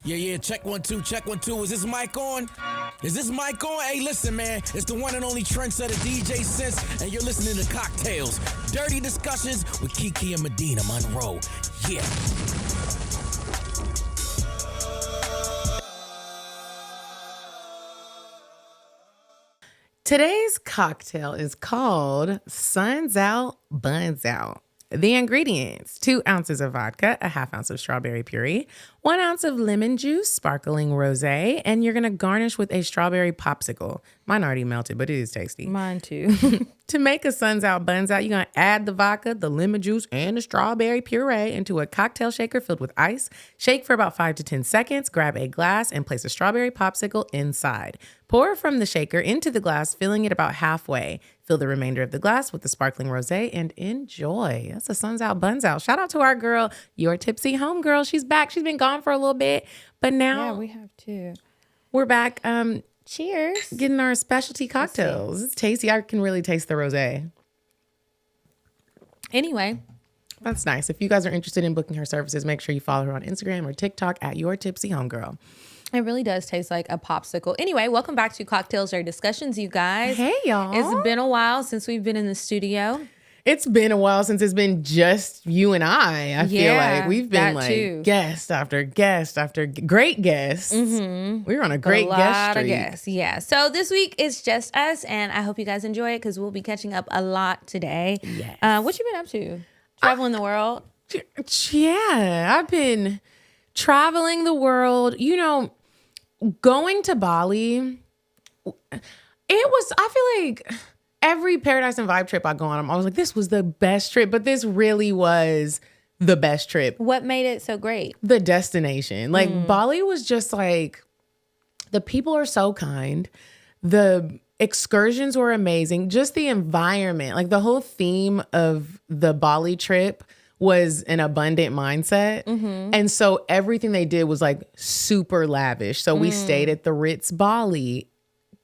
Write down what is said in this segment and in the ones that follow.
Yeah, check 1 2, check 1 2. Is this mic on? Is this mic on? Hey, listen, man, it's the one and only trendsetter DJ Sense, and you're listening to CockTales, dirty discussions with Kiki and Medinah Monroe. Yeah. Today's cocktail is called Suns Out, Buns Out. The ingredients: 2 ounces of vodka, a half ounce of strawberry puree, 1 ounce of lemon juice, sparkling rosé, and you're going to garnish with a strawberry popsicle. Mine already melted, but it is tasty. Mine too. To make a Suns Out, Buns Out, you're going to add the vodka, the lemon juice, and the strawberry puree into a cocktail shaker filled with ice. Shake for about 5 to 10 seconds, grab a glass, and place a strawberry popsicle inside. Pour from the shaker into the glass, filling it about halfway. Fill the remainder of the glass with the sparkling rosé and enjoy. That's a Suns Out, Buns Out. Shout out to our girl, your tipsy homegirl. She's back. She's been gone for a little bit, but now Yeah, we have too. we're back. Cheers. Getting our specialty cocktails. It's tasty. I can really taste the rosé. Anyway, That's nice. If you guys are interested in booking her services, make sure you follow her on Instagram or TikTok at your tipsy homegirl. it really does taste like a popsicle. Anyway, welcome back to CockTales or Discussions, you guys. Hey, y'all. It's been a while since we've been in the studio. It's been a while since it's been just you and I feel like we've been like too. guest after guest after great guests. We're on a great guest lot streak. of guests. Yeah. So this week it's just us, and I hope you guys enjoy it because we'll be catching up a lot today. Yes. What you been up to? Traveling the world? Yeah, I've been traveling the world. You know, going to Bali, I feel like every Paradise and Vibe trip I go on, I was like, this was the best trip, but this really was the best trip. What made it so great? The destination. Like Bali was just like, the people are so kind. The excursions were amazing. Just the environment, like the whole theme of the Bali trip was an abundant mindset. And so everything they did was like super lavish. So we stayed at the Ritz Bali.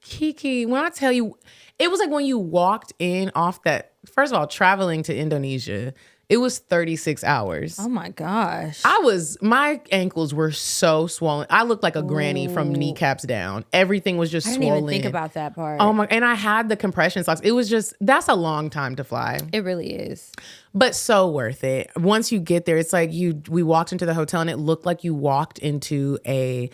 Kiki, when I tell you, it was like when you walked in off that, first of all, traveling to Indonesia, it was 36 hours. Oh my gosh. My ankles were so swollen. I looked like a granny from kneecaps down. Everything was just I didn't swollen. even think about that part. Oh my, and I had the compression socks. It was just, that's a long time to fly. It really is. But so worth it. Once you get there, it's like we walked into the hotel and it looked like you walked into a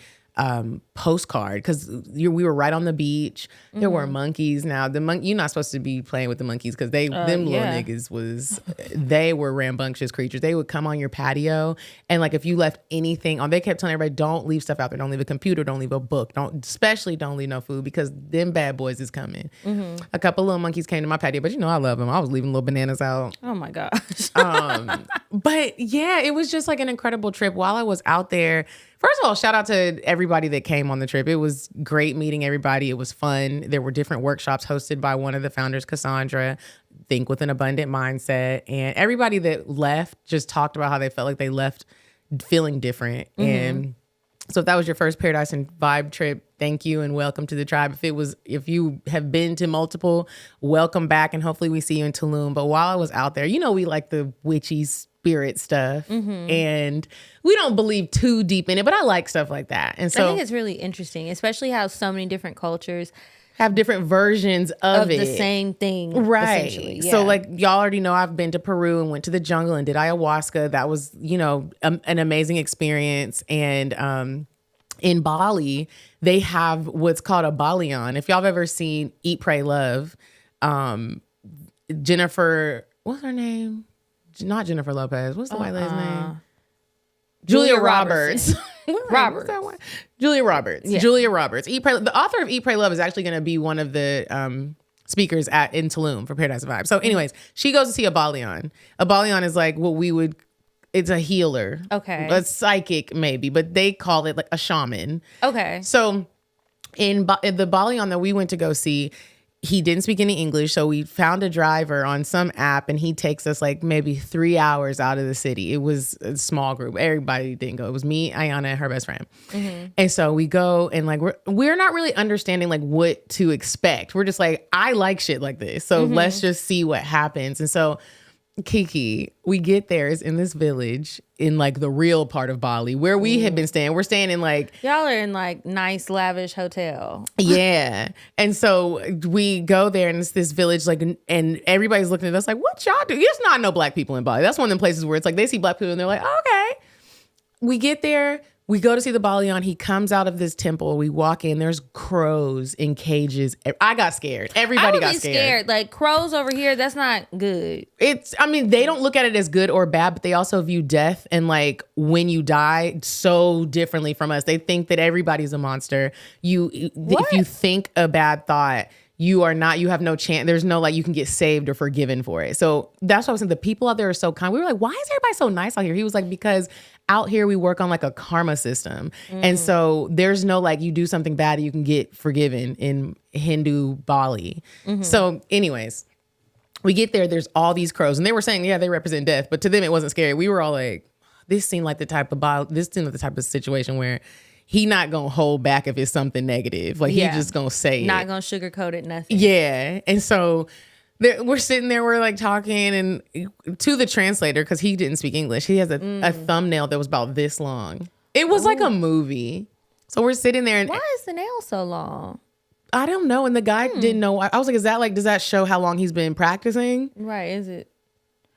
postcard because we were right on the beach. There were monkeys. Now you're not supposed to be playing with the monkeys because them little niggas they were rambunctious creatures. They would come on your patio and like if you left anything on, they kept telling everybody, don't leave stuff out there. Don't leave a computer. Don't leave a book. Especially don't leave no food because them bad boys is coming. A couple little monkeys came to my patio, but you know I love them. I was leaving little bananas out. Oh my gosh. But yeah, it was just like an incredible trip. While I was out there, first of all, shout out to everybody that came on the trip. It was great meeting everybody. It was fun. There were different workshops hosted by one of the founders, Cassandra, Think with an Abundant Mindset. And everybody that left just talked about how they felt like they left feeling different. And so if that was your first Paradise and Vibe trip, thank you and welcome to the tribe. If you have been to multiple, welcome back and hopefully we see you in Tulum. But while I was out there, you know, we like the witchy spirit stuff and we don't believe too deep in it, but I like stuff like that. And so I think it's really interesting, especially how so many different cultures have different versions of it. the same thing. Right. Essentially. Yeah. So like y'all already know I've been to Peru and went to the jungle and did ayahuasca. That was, you know, an amazing experience. And in Bali, they have what's called a Balian. If y'all have ever seen Eat, Pray, Love, Jennifer, what's her name? Not Jennifer Lopez. What's the white lady's name? Julia Roberts. Roberts. Julia Roberts. Yeah. Julia Roberts. The author of Eat, Pray, Love is actually going to be one of the speakers in Tulum for Paradise Vibe. So anyways, she goes to see a Balian. A Balian is like what we would, it's a healer. Okay. A psychic maybe, but they call it like a shaman. Okay. So in the Balian that we went to go see, he didn't speak any English, so we found a driver on some app and he takes us like maybe 3 hours out of the city. It was a small group. Everybody didn't go. It was me, Ayana, and her best friend. And so we go and like we're not really understanding like what to expect. We're just like, I like shit like this. So let's just see what happens. And so Kiki, we get there, it's in this village in like the real part of Bali where we had been staying. We're staying in like, y'all are in like nice lavish hotel. yeah. And so we go there and it's this village like, and everybody's looking at us like, what y'all do? There's not no black people in Bali. That's one of them places where it's like they see black people and they're like, oh, okay. We get there. We go to see the Balian. He comes out of this temple. We walk in. There's crows in cages. I got scared. Everybody got scared. Like crows over here, that's not good. I mean, they don't look at it as good or bad, but they also view death and like when you die so differently from us. They think that everybody's a monster. If you think a bad thought, you have no chance. There's no like you can get saved or forgiven for it. So that's what I was saying. The people out there are so kind. We were like, why is everybody so nice out here? He was like, because out here we work on like a karma system. And so there's no like you do something bad you can get forgiven in Hindu Bali. So anyways, we get there, there's all these crows and they were saying, yeah, they represent death, but to them it wasn't scary. We were all like, this seemed like the type of situation where he not gonna hold back if it's something negative. Like he just gonna say it. Not gonna sugarcoat it, nothing. Yeah. And so we're sitting there, we're like talking and to the translator, because he didn't speak English. He has a thumbnail that was about this long. It was like a movie. So we're sitting there and why is the nail so long? I don't know. And the guy didn't know. I was like, is that like, does that show how long he's been practicing? Right, is it?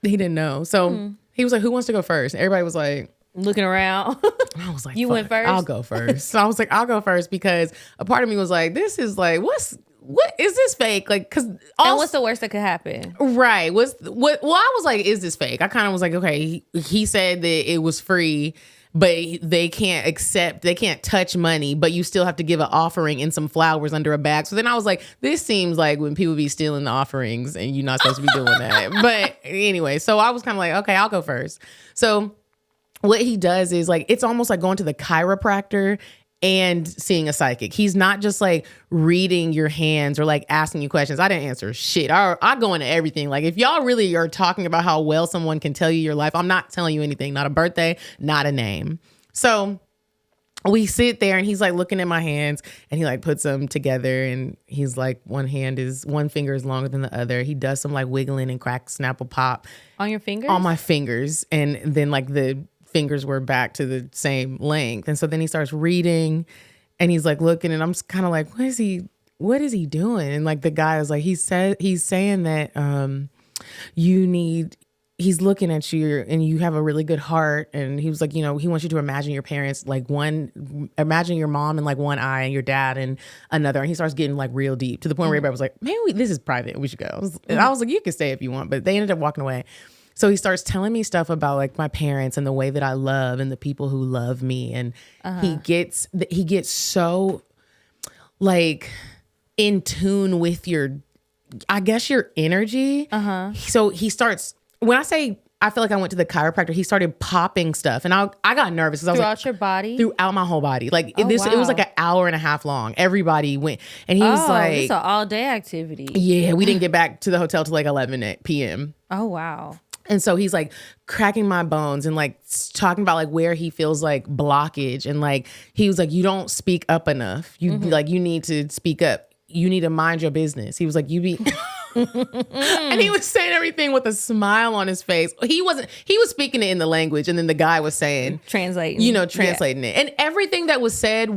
He didn't know. So he was like, who wants to go first? Everybody was like, looking around. I was like, you went first? I'll go first. So I was like, I'll go first because a part of me was like, this is like, what is this fake? Like, cause and what's the worst that could happen? Right. Well, I was like, is this fake? I kind of was like, okay, he said that it was free, but they can't touch money, but you still have to give an offering and some flowers under a bag. So then I was like, this seems like when people be stealing the offerings and you're not supposed to be doing that. But anyway, so I was kind of like, okay, I'll go first. So what he does is like, it's almost like going to the chiropractor and seeing a psychic. He's not just like reading your hands or like asking you questions. I didn't answer shit. I go into everything. Like if y'all really are talking about how well someone can tell you your life, I'm not telling you anything, not a birthday, not a name. So we sit there and he's like looking at my hands and he like puts them together and he's like, one finger is longer than the other. He does some like wiggling and crack, snapple, pop. On your fingers? On my fingers. And then like the fingers were back to the same length. And so then he starts reading and he's like looking and I'm just kind of like, what is he doing? And like the guy was like, he's saying that he's looking at you and you have a really good heart. And he was like, he wants you to imagine your parents, imagine your mom in like one eye and your dad in another. And he starts getting like real deep to the point where everybody was like, man, this is private. We should go. And I was like, you can stay if you want, but they ended up walking away. So he starts telling me stuff about like my parents and the way that I love and the people who love me. And he gets so like in tune with your energy. So he starts, when I say, I feel like I went to the chiropractor, he started popping stuff and I got nervous. Because I was throughout your body? Throughout my whole body. Like it was like an hour and a half long. Everybody went and he was like. It's an all day activity. Yeah. We didn't get back to the hotel till like 11 p.m. Oh, wow. And so he's like cracking my bones and like talking about like where he feels like blockage. And like, he was like, you don't speak up enough. You you need to speak up. You need to mind your business. He was like, and he was saying everything with a smile on his face. He was speaking it in the language. And then the guy was saying, translating it. And everything that was said,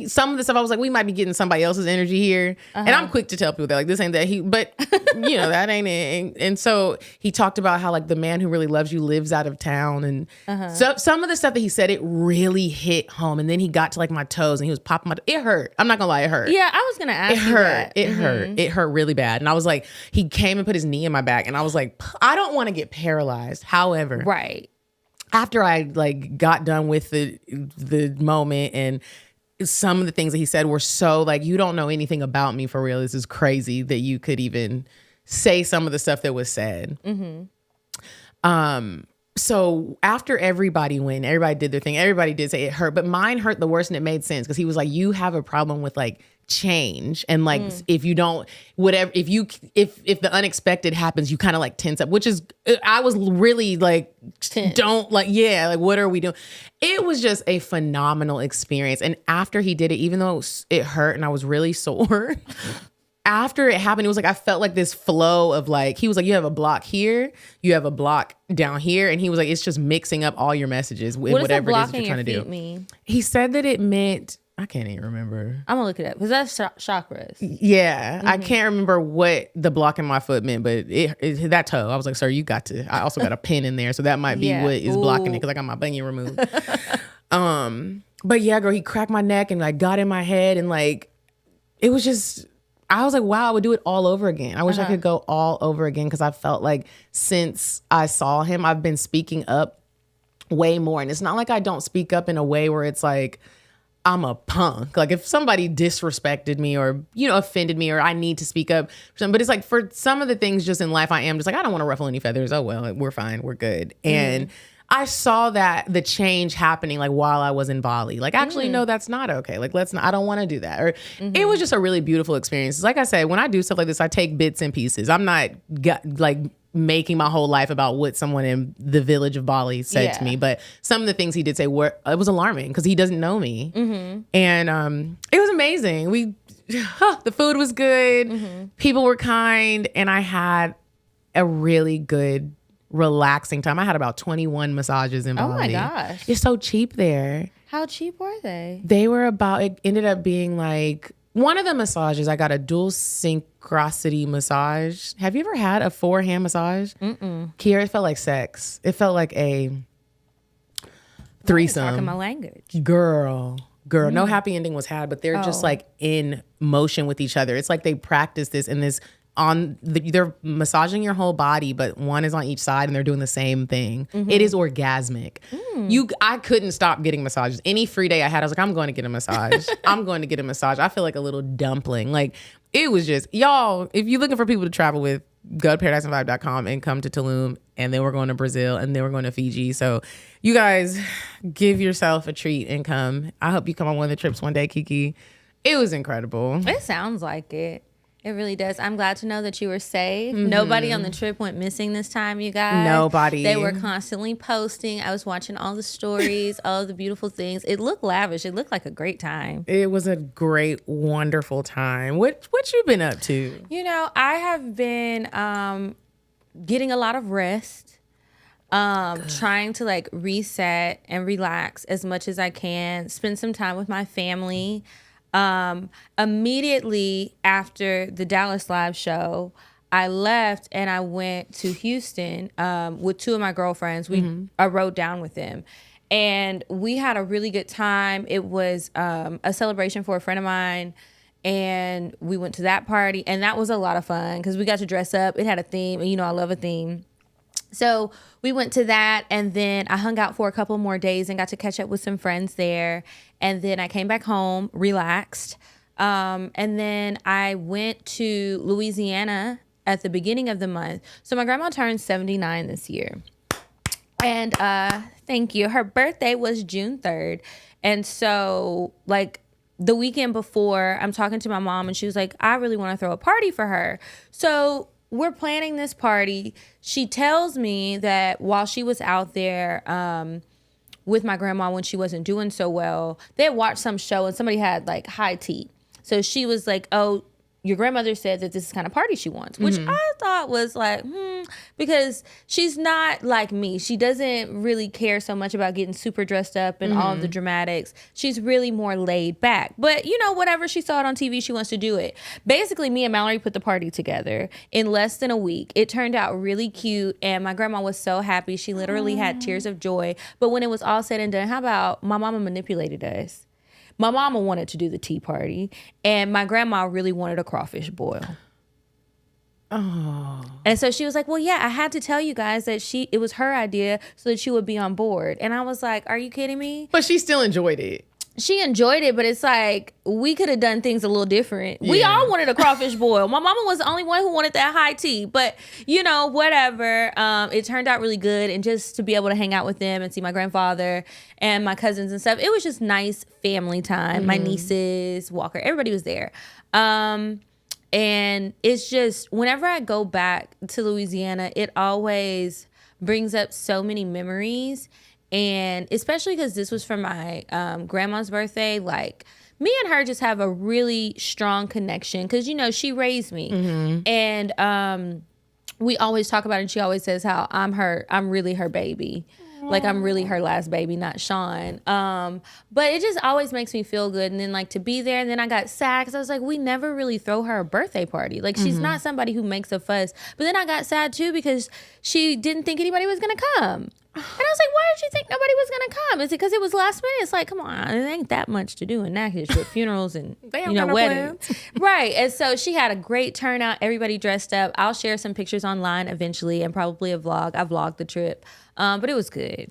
some of the stuff I was like, we might be getting somebody else's energy here. And I'm quick to tell people that like, this ain't that but that ain't it. And so he talked about how like the man who really loves you lives out of town. And so some of the stuff that he said, it really hit home. And then he got to like my toes and he was popping it hurt. I'm not gonna lie, it hurt. Yeah, I was gonna ask you that. It hurt. It hurt really bad. And I was like, he came and put his knee in my back and I was like, I don't want to get paralyzed. However, right after I like got done with the moment and some of the things that he said were so like, you don't know anything about me for real. This is crazy that you could even say some of the stuff that was said. So after everybody did their thing, everybody did say it hurt, but mine hurt the worst and it made sense because he was like, you have a problem with like change and like if you don't if the unexpected happens you kind of like tense up, which is I was really like tense. Don't like what are we doing? It was just a phenomenal experience. And after he did it, even though it hurt and I was really sore after it happened, it was like I felt like this flow of like, he was like, you have a block here, you have a block down here, and he was like, it's just mixing up all your messages with whatever it is that you're trying to do. Mean? He said that it meant, I can't even remember. I'm gonna look it up because that's chakras. Yeah, I can't remember what the block in my foot meant, but it that toe, I was like, sir, you got to. I also got a pin in there, so that might be what is blocking it because I got my bunion removed. But yeah, girl, he cracked my neck and like got in my head and like it was just. I was like, wow, I would do it all over again. I wish I could go all over again because I felt like since I saw him, I've been speaking up way more. And it's not like I don't speak up in a way where it's like, I'm a punk. Like if somebody disrespected me or, you know, offended me or I need to speak up. But it's like for some of the things just in life, I am just like, I don't want to ruffle any feathers. Oh, well, we're fine. We're good. And I saw that the change happening like while I was in Bali. Like, actually, no, that's not okay. Like, let's not, I don't want to do that. Or it was just a really beautiful experience. Like I said, when I do stuff like this, I take bits and pieces. I'm not like making my whole life about what someone in the village of Bali said to me. But some of the things he did say were, it was alarming because he doesn't know me. And it was amazing. The food was good. People were kind. And I had a really good relaxing time. I had about 21 massages in Bali. Oh my gosh. It's so cheap there. How cheap were they? They were about, it ended up being like, one of the massages, I got a dual synchronicity massage. Have you ever had a 4-hand massage? Kiera, it felt like sex. It felt like a threesome. Talking my language. Girl, no happy ending was had, but they're just like in motion with each other. It's like they practice this in this they're massaging your whole body, but one is on each side and they're doing the same thing. It is orgasmic. I couldn't stop getting massages. Any free day I had, I was like, I'm going to get a massage. I'm going to get a massage. I feel like a little dumpling. Like it was just, y'all, if you're looking for people to travel with, go to paradiseandvibe.com and come to Tulum. And then we're going to Brazil and then we're going to Fiji. So you guys give yourself a treat and come. I hope you come on one of the trips one day, Kiki. It was incredible. It sounds like it. It really does. I'm glad to know that you were safe. Nobody on the trip went missing this time, you guys. Nobody. They were constantly posting. I was watching all the stories, all the beautiful things. It looked lavish. It looked like a great time. It was a great, wonderful time. What you been up to? You know, I have been getting a lot of rest, trying to like reset and relax as much as I can, spend some time with my family. Immediately after the Dallas live show, I left and I went to Houston with 2 of my girlfriends. I rode down with them and we had a really good time. It was a celebration for a friend of mine and we went to that party and that was a lot of fun because we got to dress up. It had a theme and you know I love a theme. So we went to that and then I hung out for a couple more days and got to catch up with some friends there. And then I came back home, relaxed. And then I went to Louisiana at the beginning of the month. So my grandma turned 79 this year. And thank you. Her birthday was June 3rd. And so like the weekend before, I'm talking to my mom and she was like, I really want to throw a party for her. So we're planning this party. She tells me that while she was out there with my grandma when she wasn't doing so well, they had watched some show and somebody had like high tea. So she was like, oh, your grandmother said that this is the kind of party she wants, which I thought was like, because she's not like me. She doesn't really care so much about getting super dressed up and all of the dramatics. She's really more laid back. But, you know, whatever she saw it on TV, she wants to do it. Basically, me and Mallory put the party together in less than a week. It turned out really cute, and my grandma was so happy. She literally had tears of joy. But when it was all said and done, how about my mama manipulated us? My mama wanted to do the tea party, and my grandma really wanted a crawfish boil. Oh. And so she was like, well, yeah, I had to tell you guys that it was her idea so that she would be on board. And I was like, are you kidding me? But she still enjoyed it. She enjoyed it, but it's like, we could have done things a little different. Yeah. We all wanted a crawfish boil. My mama was the only one who wanted that high tea, but you know, whatever. It turned out really good. And just to be able to hang out with them and see my grandfather and my cousins and stuff, it was just nice family time. My nieces, Walker, everybody was there. And it's just, whenever I go back to Louisiana, it always brings up so many memories. And especially because this was for my grandma's birthday, like me and her just have a really strong connection because, she raised me. And we always talk about it, and she always says how I'm really her baby. Like, I'm really her last baby, not Sean. But it just always makes me feel good. And then, like, to be there, and then I got sad because I was like, we never really throw her a birthday party. Like, she's not somebody who makes a fuss. But then I got sad, too, because she didn't think anybody was going to come. And I was like, why did you think nobody was going to come? Is it because it was last minute? It's like, come on, it ain't that much to do in Natchitoches with funerals and, weddings. Right. And so she had a great turnout. Everybody dressed up. I'll share some pictures online eventually and probably a vlog. I vlogged the trip. But it was good.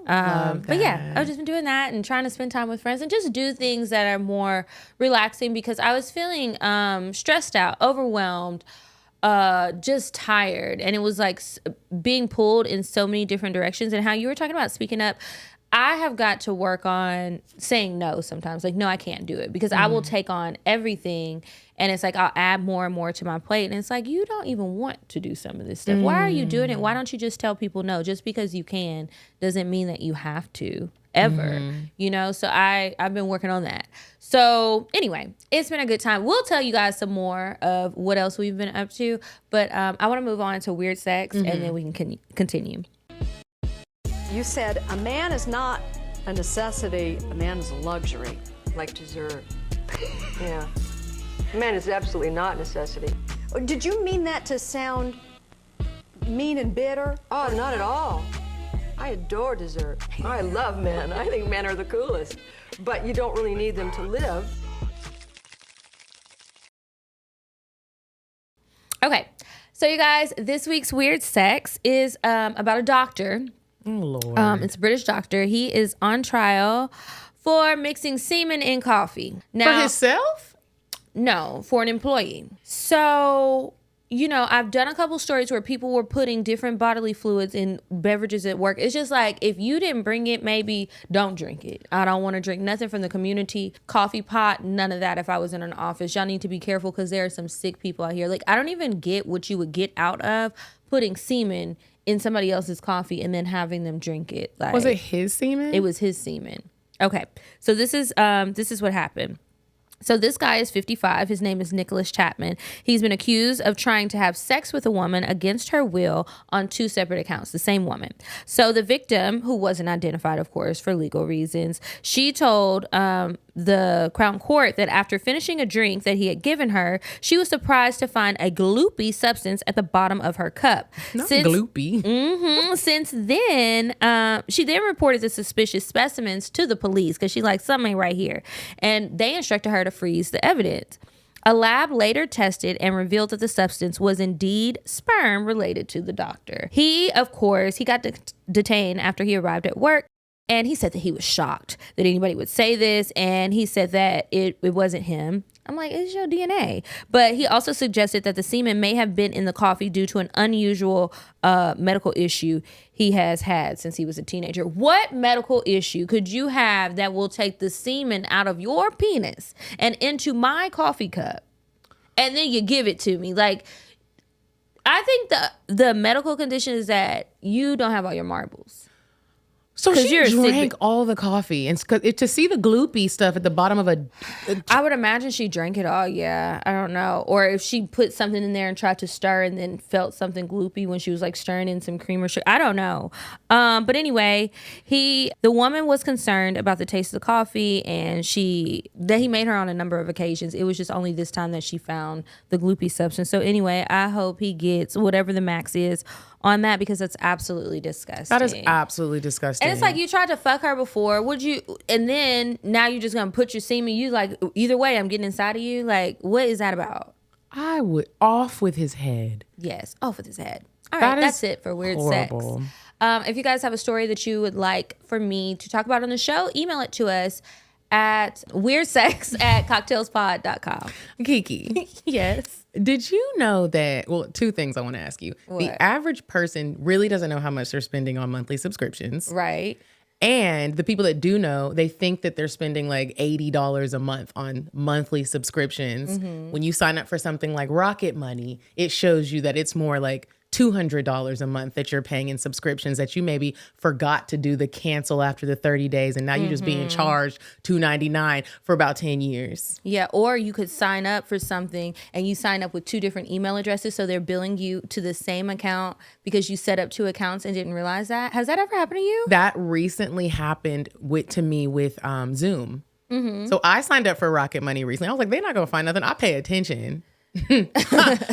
But yeah, I've just been doing that and trying to spend time with friends and just do things that are more relaxing because I was feeling stressed out, overwhelmed, just tired. And it was like being pulled in so many different directions. And how you were talking about speaking up, I have got to work on saying no sometimes. Like, no, I can't do it because I will take on everything. And it's like, I'll add more and more to my plate. And it's like, you don't even want to do some of this stuff. Why are you doing it? Why don't you just tell people no? Just because you can doesn't mean that you have to ever, So I've been working on that. So anyway, it's been a good time. We'll tell you guys some more of what else we've been up to. But I want to move on to weird sex and then we can continue. You said a man is not a necessity, a man is a luxury. Like dessert. Yeah. A man is absolutely not a necessity. Did you mean that to sound mean and bitter? Oh, not at all. I adore dessert. I love men. I think men are the coolest. But you don't really need them to live. Okay. So you guys, this week's weird sex is about a doctor. Oh, Lord. It's a British doctor. He is on trial for mixing semen in coffee. Now, for himself? No, for an employee. So, I've done a couple stories where people were putting different bodily fluids in beverages at work. It's just like, if you didn't bring it, maybe don't drink it. I don't want to drink nothing from the community coffee pot, none of that if I was in an office. Y'all need to be careful because there are some sick people out here. Like, I don't even get what you would get out of putting semen in somebody else's coffee and then having them drink it. Like, was it his semen? It was his semen. Okay. So this is what happened. So this guy is 55. His name is Nicholas Chapman. He's been accused of trying to have sex with a woman against her will on 2 separate accounts, the same woman. So the victim, who wasn't identified, of course, for legal reasons, she told the Crown Court that after finishing a drink that he had given her, she was surprised to find a gloopy substance at the bottom of her cup. Gloopy. Since then, she then reported the suspicious specimens to the police because she's like, something ain't right here. And they instructed her to freeze the evidence. A lab later tested and revealed that the substance was indeed sperm related to the doctor. He, of course, he got detained after he arrived at work. And he said that he was shocked that anybody would say this. And he said that it wasn't him. I'm like, it's your DNA. But he also suggested that the semen may have been in the coffee due to an unusual medical issue he has had since he was a teenager. What medical issue could you have that will take the semen out of your penis and into my coffee cup? And then you give it to me. Like, I think the medical condition is that you don't have all your marbles. So she drank all the coffee, and to see the gloopy stuff at the bottom of I would imagine she drank it all. Yeah, I don't know, or if she put something in there and tried to stir, and then felt something gloopy when she was like stirring in some cream or sugar. I don't know. But anyway, the woman was concerned about the taste of the coffee, and he made her on a number of occasions. It was just only this time that she found the gloopy substance. So anyway, I hope he gets whatever the max is on that because that's absolutely disgusting. That is absolutely disgusting. And it's like, you tried to fuck her before, and then now you're just gonna put your semen, you like, either way, I'm getting inside of you. Like, what is that about? I would off with his head. Yes, off with his head. All right, that's it for weird horrible sex. If you guys have a story that you would like for me to talk about on the show, email it to us at weirdsex@cocktailspod.com. Kiki. Yes. Did you know that, well, 2 things I want to ask you. What? The average person really doesn't know how much they're spending on monthly subscriptions. Right. And the people that do know, they think that they're spending like $80 a month on monthly subscriptions. When you sign up for something like Rocket Money, it shows you that it's more like $200 a month that you're paying in subscriptions that you maybe forgot to do the cancel after the 30 days. And now you're just being charged $2.99 for about 10 years. Yeah, or you could sign up for something and you sign up with 2 different email addresses, so they're billing you to the same account because you set up 2 accounts and didn't realize that. Has that ever happened to you? That recently happened to me with Zoom. So I signed up for Rocket Money recently. I was like, they're not going to find nothing. I pay attention. I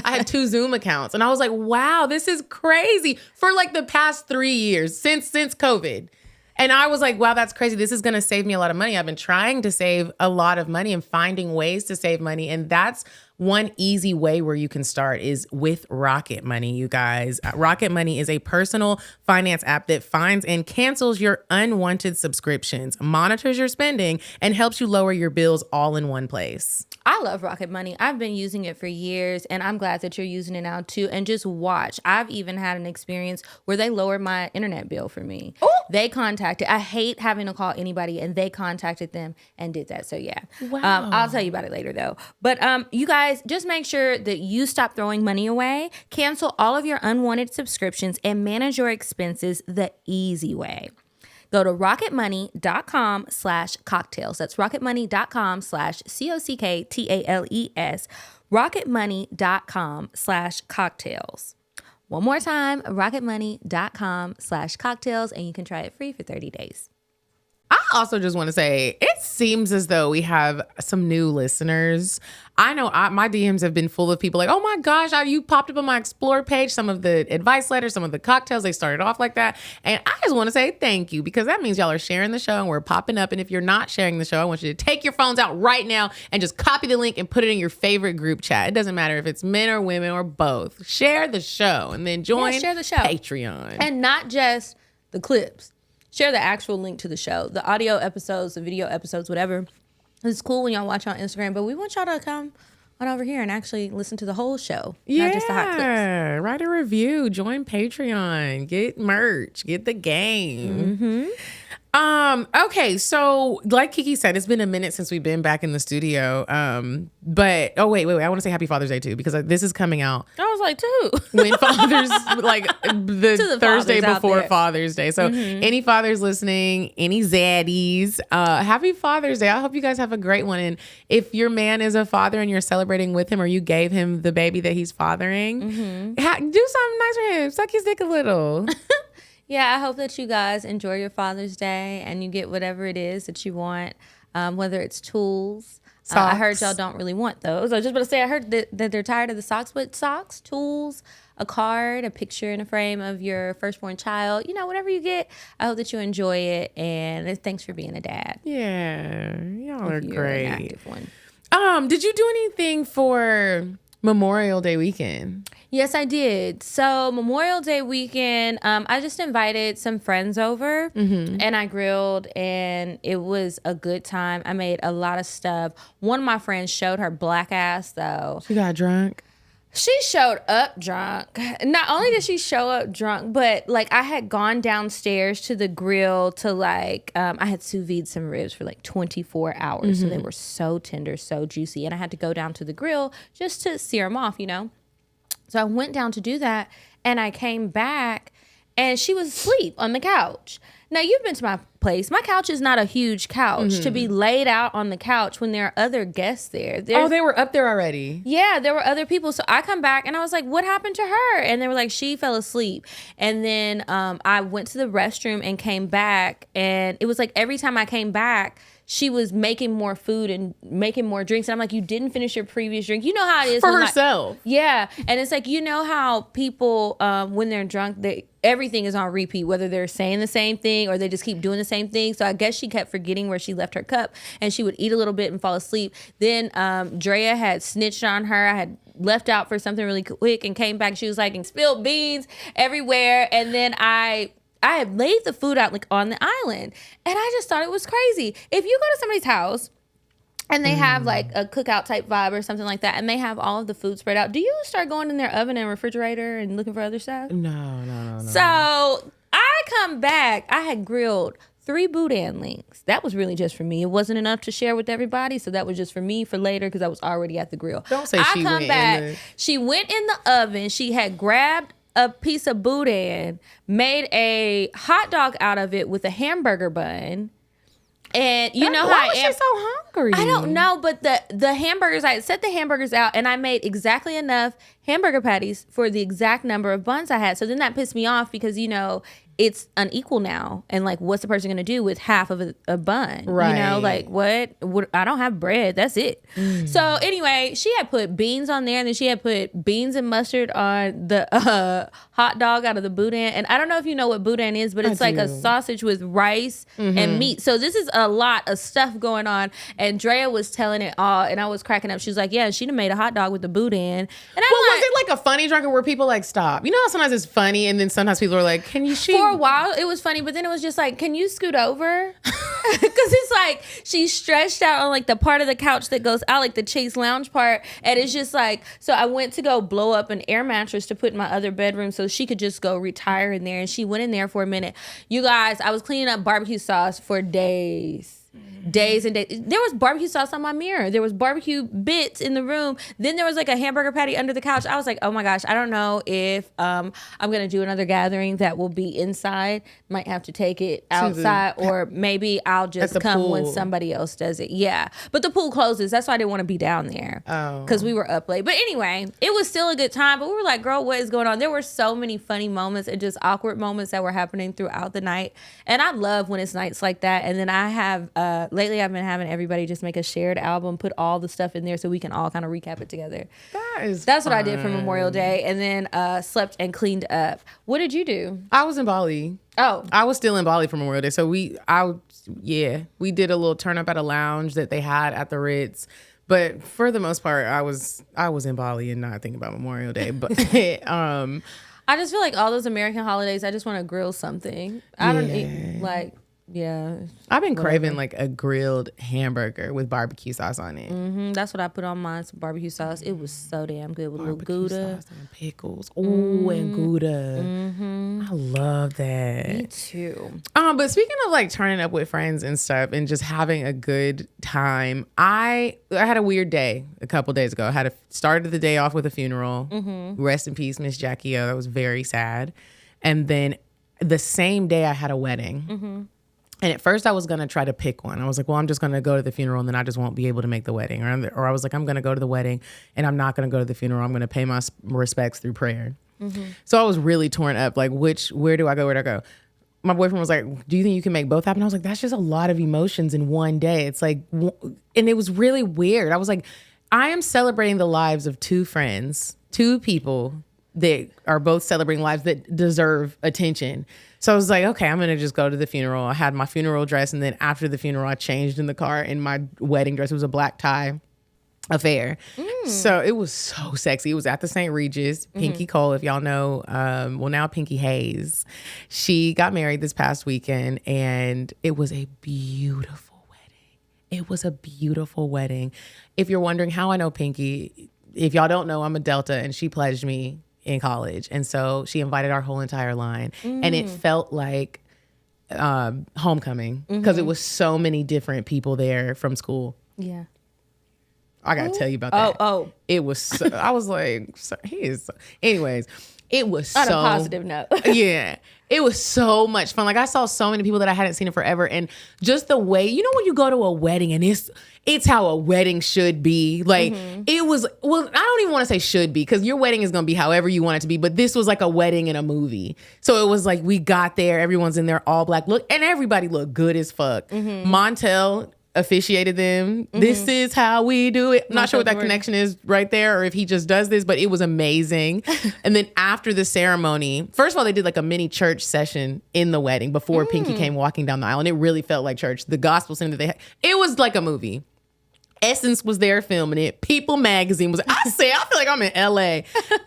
had 2 Zoom accounts and I was like, wow, this is crazy for like the past 3 years since COVID. And I was like, wow, that's crazy. This is going to save me a lot of money. I've been trying to save a lot of money and finding ways to save money. And that's one easy way where you can start is with Rocket Money, you guys. Rocket Money is a personal finance app that finds and cancels your unwanted subscriptions, monitors your spending, and helps you lower your bills all in one place. I love Rocket Money. I've been using it for years, and I'm glad that you're using it now too. And just watch. I've even had an experience where they lowered my internet bill for me. Ooh. They contacted. I hate having to call anybody, and they contacted them and did that. So yeah, wow. I'll tell you about it later though. But you guys, just make sure that you stop throwing money away. Cancel all of your unwanted subscriptions and manage your expenses the easy way. Go to rocketmoney.com/cocktails. That's rocketmoney.com/COCKTALES. rocketmoney.com/cocktails. One more time, rocketmoney.com/cocktails, and you can try it free for 30 days. I also just want to say, it seems as though we have some new listeners. I know my DMs have been full of people like, oh my gosh, you popped up on my Explore page, some of the advice letters, some of the cocktails, they started off like that. And I just want to say thank you, because that means y'all are sharing the show and we're popping up. And if you're not sharing the show, I want you to take your phones out right now and just copy the link and put it in your favorite group chat. It doesn't matter if it's men or women or both. Share the show and then join share the show. Patreon. And not just the clips. Share the actual link to the show, the audio episodes, the video episodes, whatever. It's cool when y'all watch on Instagram, but we want y'all to come on over here and actually listen to the whole show, not just the hot clips. Write a review, join Patreon, get merch, get the game. Okay, so like Kiki said, it's been a minute since we've been back in the studio. But wait, I want to say Happy Father's Day too, because this is coming out. I was like, too. When Father's like the Thursday before Father's Day. So any fathers listening, any zaddies, Happy Father's Day. I hope you guys have a great one. And if your man is a father and you're celebrating with him, or you gave him the baby that he's fathering, do something nice for him. Suck his dick a little. Yeah, I hope that you guys enjoy your Father's Day and you get whatever it is that you want, whether it's tools. I heard y'all don't really want those. I was just going to say, I heard that they're tired of the socks, but socks, tools, a card, a picture in a frame of your firstborn child, whatever you get, I hope that you enjoy it. And thanks for being a dad. Yeah, y'all are You're great. an active one. Did you do anything for Memorial Day weekend? Yes, I did. So Memorial Day weekend, I just invited some friends over and I grilled, and it was a good time. I made a lot of stuff. One of my friends showed her black ass though. She got drunk? She showed up drunk. Not only did she show up drunk, but like I had gone downstairs to the grill to I had sous vide some ribs for like 24 hours. So they were so tender, so juicy. And I had to go down to the grill just to sear them off, So I went down to do that, and I came back, and she was asleep on the couch. Now, you've been to my place. My couch is not a huge couch to be laid out on the couch when there are other guests there. They were up there already? Yeah, there were other people. So I come back, and I was like, what happened to her? And they were like, she fell asleep. And then I went to the restroom and came back, and it was like every time I came back, she was making more food and making more drinks. And I'm like, you didn't finish your previous drink. You know how it is. For herself. Yeah. And it's like, how people, when they're drunk, everything is on repeat, whether they're saying the same thing or they just keep doing the same thing. So I guess she kept forgetting where she left her cup, and she would eat a little bit and fall asleep. Then Drea had snitched on her. I had left out for something really quick and came back. She was like, and spilled beans everywhere. And then I had laid the food out on the island, and I just thought it was crazy. If you go to somebody's house and they have like a cookout type vibe or something like that, and they have all of the food spread out, do you start going in their oven and refrigerator and looking for other stuff? No. So I come back, I had grilled 3 boudin links. That was really just for me. It wasn't enough to share with everybody, so that was just for me for later because I was already at the grill. Don't say she went in She went in the oven. She had grabbed a piece of boudin, made a hot dog out of it with a hamburger bun. And you know why was she so hungry? I don't know, but the hamburgers, I set the hamburgers out and I made exactly enough hamburger patties for the exact number of buns I had. So then that pissed me off because, you know, it's unequal now. And like, what's the person going to do with half of a bun? Right. You know, like what? I don't have bread. That's it. So anyway, she had put beans on there and then she had put beans and mustard on the hot dog out of the boudin. And I don't know if you know what boudin is, but it's like a sausage with rice and meat. So this is a lot of stuff going on. And Drea was telling it all and I was cracking up. She was like, yeah, she done made a hot dog with the boudin. And was it like a funny drunk or were people like, stop? You know how sometimes it's funny and then sometimes people are like, can you shoot? For a while, it was funny, but then it was just like, can you scoot over? Because it's like she's stretched out on like the part of the couch that goes out, like the Chase Lounge part. And it's just like, so I went to go blow up an air mattress to put in my other bedroom so she could just go retire in there. And she went in there for a minute. You guys, I was cleaning up barbecue sauce for days. Days and days. There was barbecue sauce on my mirror. There was barbecue bits in the room. Then there was like a hamburger patty under the couch. I was like, oh my gosh, I don't know if I'm gonna do another gathering that will be inside. Might have to take it outside, or maybe I'll just come when somebody else does it. Yeah, but the pool closes. That's why I didn't want to be down there because we were up late. But anyway, it was still a good time. But we were like, girl, what is going on? There were so many funny moments and just awkward moments that were happening throughout the night. And I love when it's nights like that. And then I have lately I've been having everybody just make a shared album, put all the stuff in there so we can all kind of recap it together. That's what I did for Memorial Day, and then slept and cleaned up. What did you do? I was in Bali. Oh, I was still in Bali for Memorial Day. So we did a little turn up at a lounge that they had at the Ritz. But for the most part, I was in Bali and not thinking about Memorial Day. But I just feel like all those American holidays, I just want to grill something. I don't eat like. Yeah, I've been craving like a grilled hamburger with barbecue sauce on it. That's what I put on mine, some barbecue sauce. It was so damn good with Barbecue a little Gouda. sauce and pickles. Oh, and Gouda. I love that. Me too. But speaking of like turning up with friends and stuff and just having a good time, I had a weird day a couple days ago. I started the day off with a funeral. Rest in peace, Miss Jackie O. That was very sad. And then the same day I had a wedding. And at first I was going to try to pick one. I was like, well, I'm just going to go to the funeral and then I just won't be able to make the wedding. Or I was like, I'm going to go to the wedding and I'm not going to go to the funeral. I'm going to pay my respects through prayer. So I was really torn up. Like, where do I go? Where do I go? My boyfriend was like, do you think you can make both happen? I was like, that's just a lot of emotions in one day. It's like, and it was really weird. I was like, I am celebrating the lives of two friends, two people that are both celebrating lives that deserve attention. So I was like, okay, I'm going to just go to the funeral. I had my funeral dress. And then after the funeral, I changed in the car in my wedding dress. It was a black tie affair. So it was so sexy. It was at the St. Regis. Pinky Cole, if y'all know, now Pinky Hayes. She got married this past weekend and it was a beautiful wedding. It was a beautiful wedding. If you're wondering how I know Pinky, if y'all don't know, I'm a Delta and she pledged me in college. And so she invited our whole entire line. And it felt like homecoming because it was so many different people there from school. Yeah. I got to tell you about that. It was, so, I was like, anyways, it was on so. On a positive note. Yeah. It was so much fun. Like I saw so many people that I hadn't seen in forever. And just the way, you know, when you go to a wedding and it's how a wedding should be. Like it was, well, I don't even want to say should be because your wedding is going to be however you want it to be. But this was like a wedding in a movie. So it was like, we got there, everyone's in there all black look and everybody looked good as fuck. Montel officiated them. This is how we do it. I'm not sure what that connection is right there or if he just does this, but it was amazing. And then after the ceremony, first of all, they did like a mini church session in the wedding before Pinky came walking down the aisle. And it really felt like church. The gospel center that they had, it was like a movie. Essence was there filming it. People magazine was. I feel like I'm in LA.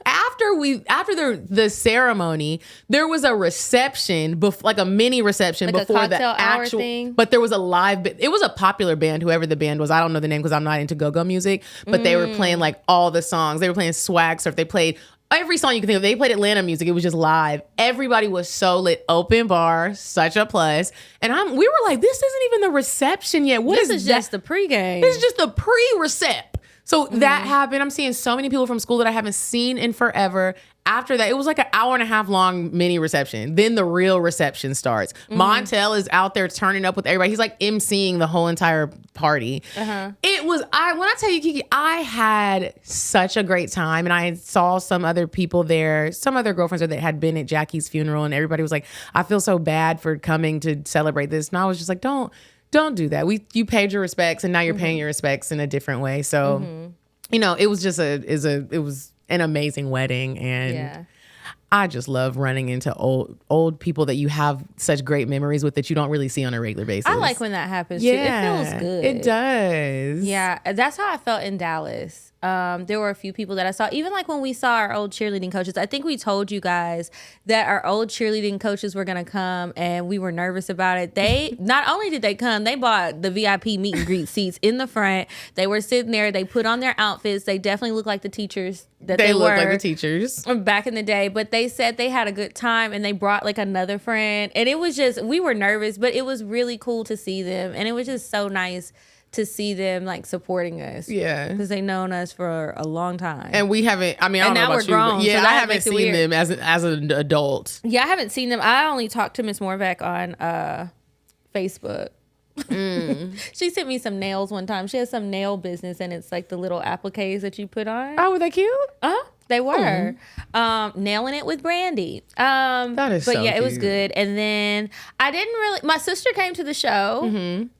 After the ceremony, there was a reception, like a mini reception like before a the actual thing. But there was a live. It was a popular band, whoever the band was. I don't know the name because I'm not into go-go music. But they were playing like all the songs. They were playing Swag Surf. They played every song you can think of. They played Atlanta music. It was just live. Everybody was so lit. Open bar, such a plus. And we were like, this isn't even the reception yet. This is just the pregame. This is just the pre-recep. So that happened. I'm seeing so many people from school that I haven't seen in forever. after that, it was like an hour and a half long mini reception. Then the real reception starts. Montel is out there turning up with everybody. He's like emceeing the whole entire party. It was, when I tell you, Kiki, I had such a great time. And I saw some other people there, some other girlfriends that had been at Jackie's funeral. And everybody was like, I feel so bad for coming to celebrate this. And I was just like, don't do that. You paid your respects and now you're paying your respects in a different way. So, you know, it was just it was an amazing wedding. And I just love running into old people that you have such great memories with that you don't really see on a regular basis. I like when that happens too. It feels good. It does. Yeah, that's how I felt in Dallas. There were a few people that I saw, even like when we saw our old cheerleading coaches. I think we told you guys that our old cheerleading coaches were going to come and we were nervous about it. They, not only did they come, they bought the VIP meet and greet seats in the front. They were sitting there. They put on their outfits. They definitely looked like the teachers that they look were. like the teachers. Back in the day. But they said they had a good time and they brought like another friend. And it was just, we were nervous, but it was really cool to see them. And it was just so nice to see them like supporting us. Yeah. Because they've known us for a long time. And we haven't, I mean, I don't know about you, grown, but yeah, so I haven't seen them as an adult. Yeah, I haven't seen them. I only talked to Miss Morvac on Facebook. She sent me some nails one time. She has some nail business and it's like the little appliques that you put on. Oh, were they cute? They were nailing it with Brandy. That is but so yeah, cute. it was good. And then I didn't really. My sister came to the show.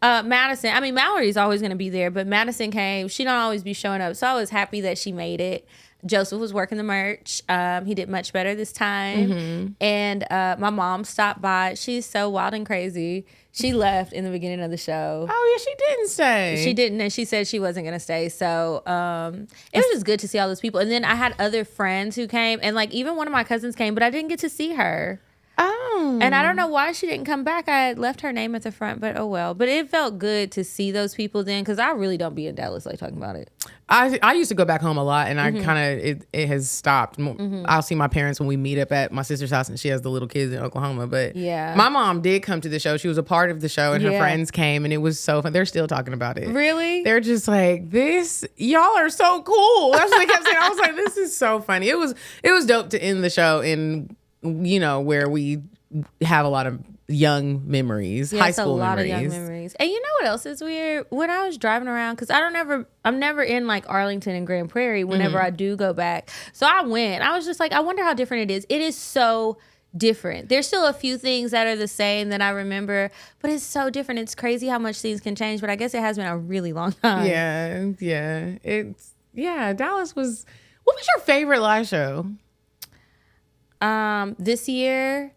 Madison. I mean, Mallory's always going to be there, but Madison came. She don't always be showing up, so I was happy that she made it. Joseph was working the merch. He did much better this time. And my mom stopped by. She's so wild and crazy. She left in the beginning of the show. Oh, yeah, she didn't stay. She didn't, and she said she wasn't going to stay. So it was just good to see all those people. And then I had other friends who came, and like even one of my cousins came, but I didn't get to see her. Oh. And I don't know why she didn't come back. I had left her name at the front, but oh well. But it felt good to see those people then, because I really don't be in Dallas like talking about it. I used to go back home a lot, and I kind of it has stopped. I'll see my parents when we meet up at my sister's house, and she has the little kids in Oklahoma. But yeah, my mom did come to the show. She was a part of the show, and her friends came, and it was so fun. They're still talking about it. Really? They're just like, this, y'all are so cool. That's what they kept saying. I was like, this is so funny. It was dope to end the show in, you know, where we have a lot of young memories, high school memories. A lot of young memories. And you know what else is weird? When I was driving around, because I'm never in like Arlington and Grand Prairie whenever I do go back. So I went. I was just like, I wonder how different it is. It is so different. There's still a few things that are the same that I remember, but it's so different. It's crazy how much things can change, but I guess it has been a really long time. Yeah. Dallas was, what was your favorite live show? This year,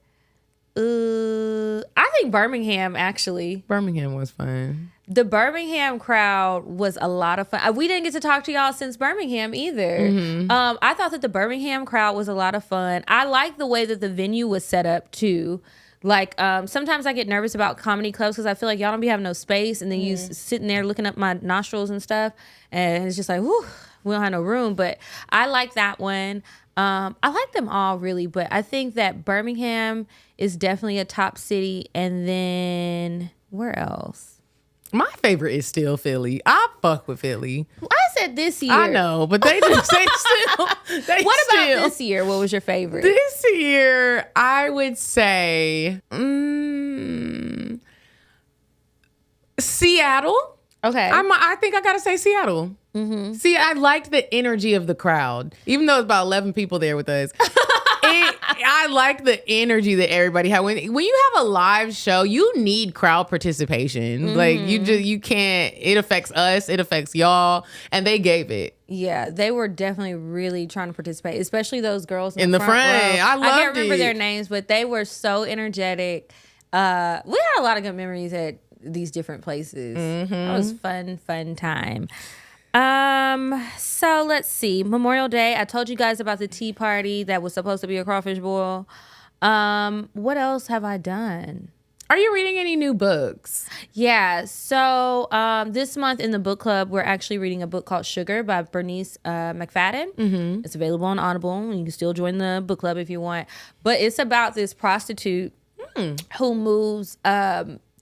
I think Birmingham, actually. Birmingham was fun. The Birmingham crowd was a lot of fun. We didn't get to talk to y'all since Birmingham either. I thought that the Birmingham crowd was a lot of fun. I like the way that the venue was set up too. Like sometimes I get nervous about comedy clubs because I feel like y'all don't be having no space, and then you sitting there looking up my nostrils and stuff, and it's just like, whew, we don't have no room. But I like that one. I like them all really, but I think that Birmingham is definitely a top city. And then where else? My favorite is still Philly. I fuck with Philly. I said this year. I know, but they just about this year? What was your favorite? This year, I would say Seattle. Okay. I think I gotta say Seattle. See, I liked the energy of the crowd, even though it's about 11 people there with us. I like the energy that everybody had. When you have a live show, you need crowd participation. Like you can't. It affects us. It affects y'all, and they gave it. Yeah, they were definitely really trying to participate, especially those girls in the front row. I can't remember their names, but they were so energetic. We had a lot of good memories at these different places. It was fun time. So let's see. Memorial Day, I told you guys about the tea party that was supposed to be a crawfish boil. What else have I done? Are you reading any new books? Yeah. So this month in the book club, we're actually reading a book called Sugar by Bernice McFadden. It's available on Audible. You can still join the book club if you want. But it's about this prostitute who moves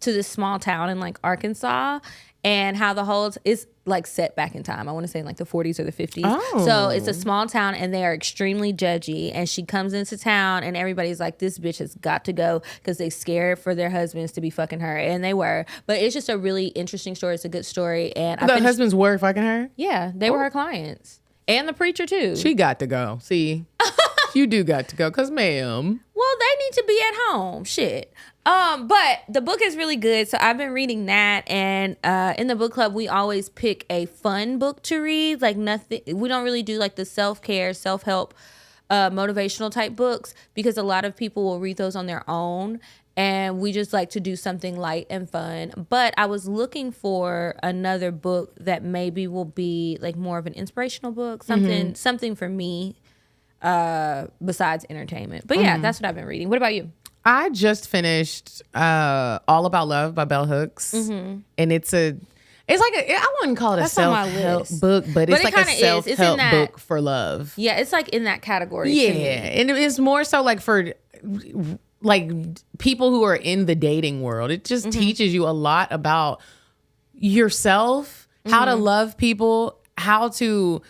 to this small town in like Arkansas, and how the whole is like set back in time. I want to say in like the 40s or the 50s. Oh. So it's a small town and they are extremely judgy. And she comes into town and everybody's like, this bitch has got to go because they scared for their husbands to be fucking her. And they were. But it's just a really interesting story. It's a good story. And The husbands were fucking her? Yeah, they were her clients. And the preacher too. She got to go. See, you do got to go because, ma'am. Well, they need to be at home. Shit. But the book is really good. So I've been reading that. And in the book club, we always pick a fun book to read. Like nothing, we don't really do like the self-care, self-help, motivational type books because a lot of people will read those on their own. And we just like to do something light and fun. But I was looking for another book that maybe will be like more of an inspirational book, something for me besides entertainment. But yeah, that's what I've been reading. What about you? I just finished All About Love by Bell Hooks. And it's like I wouldn't call it That's a on my self-help list. book, but it's it like a kinda is. It's in self-help that- book for love. Yeah, it's like in that category. Yeah, to me. and it's more so like for like people who are in the dating world. It just teaches you a lot about yourself, how to love people, how to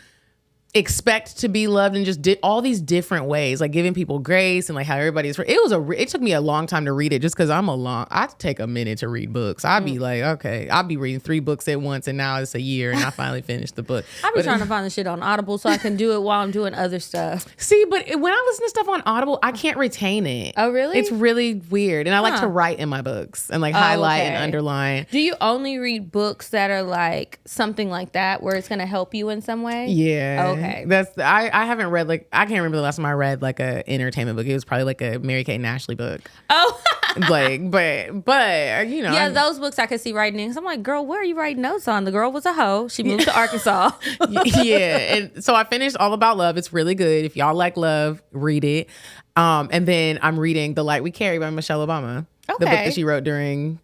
expect to be loved, and just all these different ways, like giving people grace and like how everybody's. It took me a long time to read it just because I take a minute to read books. I'd be like, okay, I'll be reading 3 books at once, and now it's a year, and I finally finished the book. I've been trying to find the shit on Audible so I can do it while I'm doing other stuff. See, but when I listen to stuff on Audible, I can't retain it. Oh, really? It's really weird. And I like to write in my books and like highlight and okay. underline. Do you only read books that are like something like that where it's going to help you in some way? Yeah. Okay. I haven't read I can't remember the last time I read like a entertainment book. It was probably like a Mary Kate and Ashley book. Oh. but you know. Yeah, those books I could see writing in. 'Cause I'm like, girl, where are you writing notes on? The girl was a hoe. She moved to Arkansas. Yeah. And so I finished All About Love. It's really good. If y'all like love, read it. And then I'm reading The Light We Carry by Michelle Obama. The book Okay. that she wrote during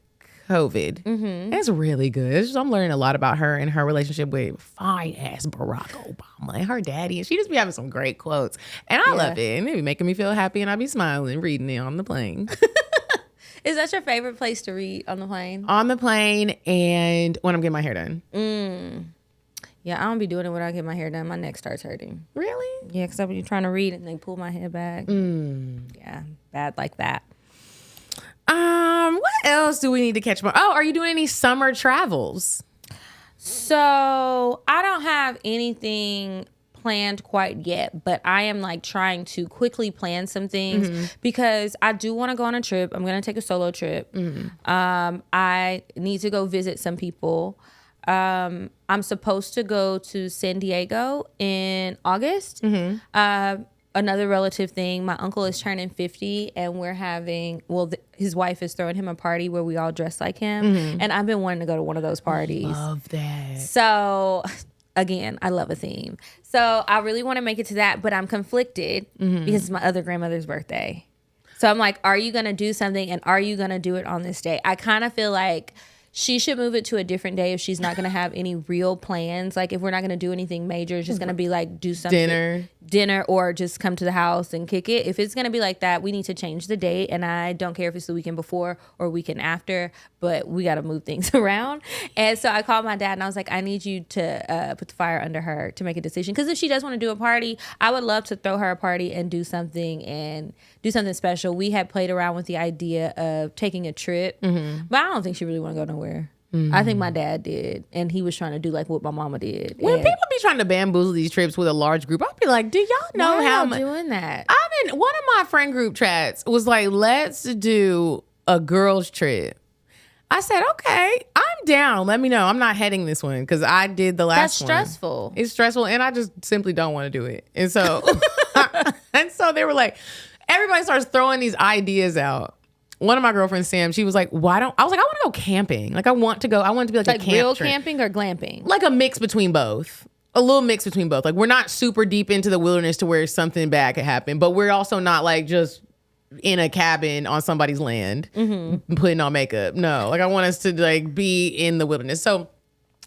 COVID. It's really good. I'm learning a lot about her and her relationship with fine ass Barack Obama and her daddy. And she just be having some great quotes. And I love it. And it be making me feel happy, and I be smiling reading it on the plane. Is that your favorite place to read on the plane? On the plane and when I'm getting my hair done. Yeah, I don't be doing it when I get my hair done. My neck starts hurting. Really? Yeah, because I'll be trying to read and they pull my head back. Yeah, bad like that. What else do we need to catch more? Oh, are you doing any summer travels? So I don't have anything planned quite yet, but I am like trying to quickly plan some things because I do want to go on a trip. I'm going to take a solo trip. I need to go visit some people. I'm supposed to go to San Diego in August. Another relative thing, my uncle is turning 50 and we're having, his wife is throwing him a party where we all dress like him. And I've been wanting to go to one of those parties. Love that. So again, I love a theme. So I really want to make it to that, but I'm conflicted because it's my other grandmother's birthday. So I'm like, are you going to do something and are you going to do it on this day? I kind of feel like she should move it to a different day if she's not going to have any real plans. Like if we're not going to do anything major, it's just going to be like do something. Dinner or just come to the house and kick it. If it's going to be like that, we need to change the date. And I don't care if it's the weekend before or weekend after, but we got to move things around. And so I called my dad and I was like, I need you to put the fire under her to make a decision. Because if she does want to do a party, I would love to throw her a party and do something special. We had played around with the idea of taking a trip, but I don't think she really want to go nowhere. I think my dad did, and he was trying to do like what my mama did. When people be trying to bamboozle these trips with a large group, I'll be like, do y'all know why how y'all much? doing that? One of my friend group chats was like, let's do a girls trip. I said, okay, I'm down. Let me know. I'm not heading this one because I did the last one. That's stressful. It's stressful, and I just simply don't want to do it. And so, they were like, everybody starts throwing these ideas out. One of my girlfriends, Sam, she was like, I want to go camping. Like, I want it to be like a camp real trip. camping or glamping? Like a mix between both. A little mix between both. Like, we're not super deep into the wilderness to where something bad could happen, but we're also not like just in a cabin on somebody's land putting on makeup. No, like I want us to like be in the wilderness. So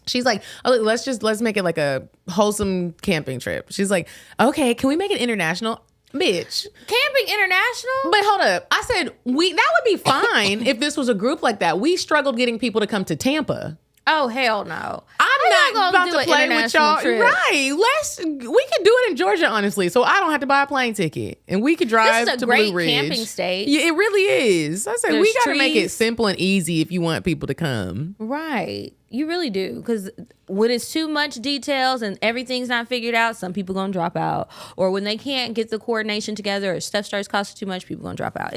she's like, oh, let's make it like a wholesome camping trip. She's like, okay, can we make it international? bitch. Camping international? But hold up. I said that would be fine if this was a group like that. We struggled getting people to come to Tampa. Oh, hell no. I'm not about to play with y'all. Trip. Right. We can do it in Georgia, honestly. So I don't have to buy a plane ticket. And we could drive This is a to great Blue Ridge. camping state. Yeah, it really is. I said we got to make it trees. simple and easy if you want people to come. Right. You really do. Because when it's too much details and everything's not figured out, some people going to drop out. Or when they can't get the coordination together or stuff starts costing too much, people going to drop out.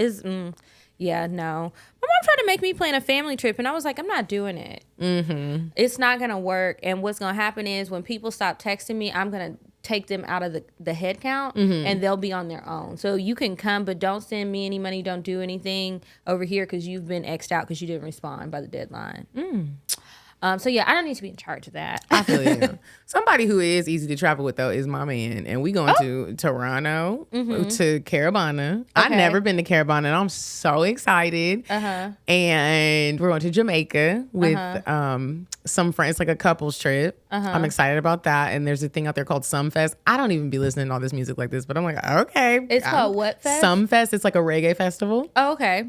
Yeah, no. My mom tried to make me plan a family trip, and I was like, I'm not doing it. Mm-hmm. It's not going to work. And what's going to happen is when people stop texting me, I'm going to take them out of the head count, and they'll be on their own. So you can come, but don't send me any money. Don't do anything over here because you've been X'd out because you didn't respond by the deadline. So yeah, I don't need to be in charge of that. I feel you. Somebody who is easy to travel with though is my man, and we going to Toronto to Caravana. I've never been to Caravana, and I'm so excited. And we're going to Jamaica with some friends, like a couples trip. I'm excited about that. And there's a thing out there called Sumfest. I don't even be listening to all this music like this, but I'm like, okay. It's called what fest? Sumfest. It's like a reggae festival. Oh, okay.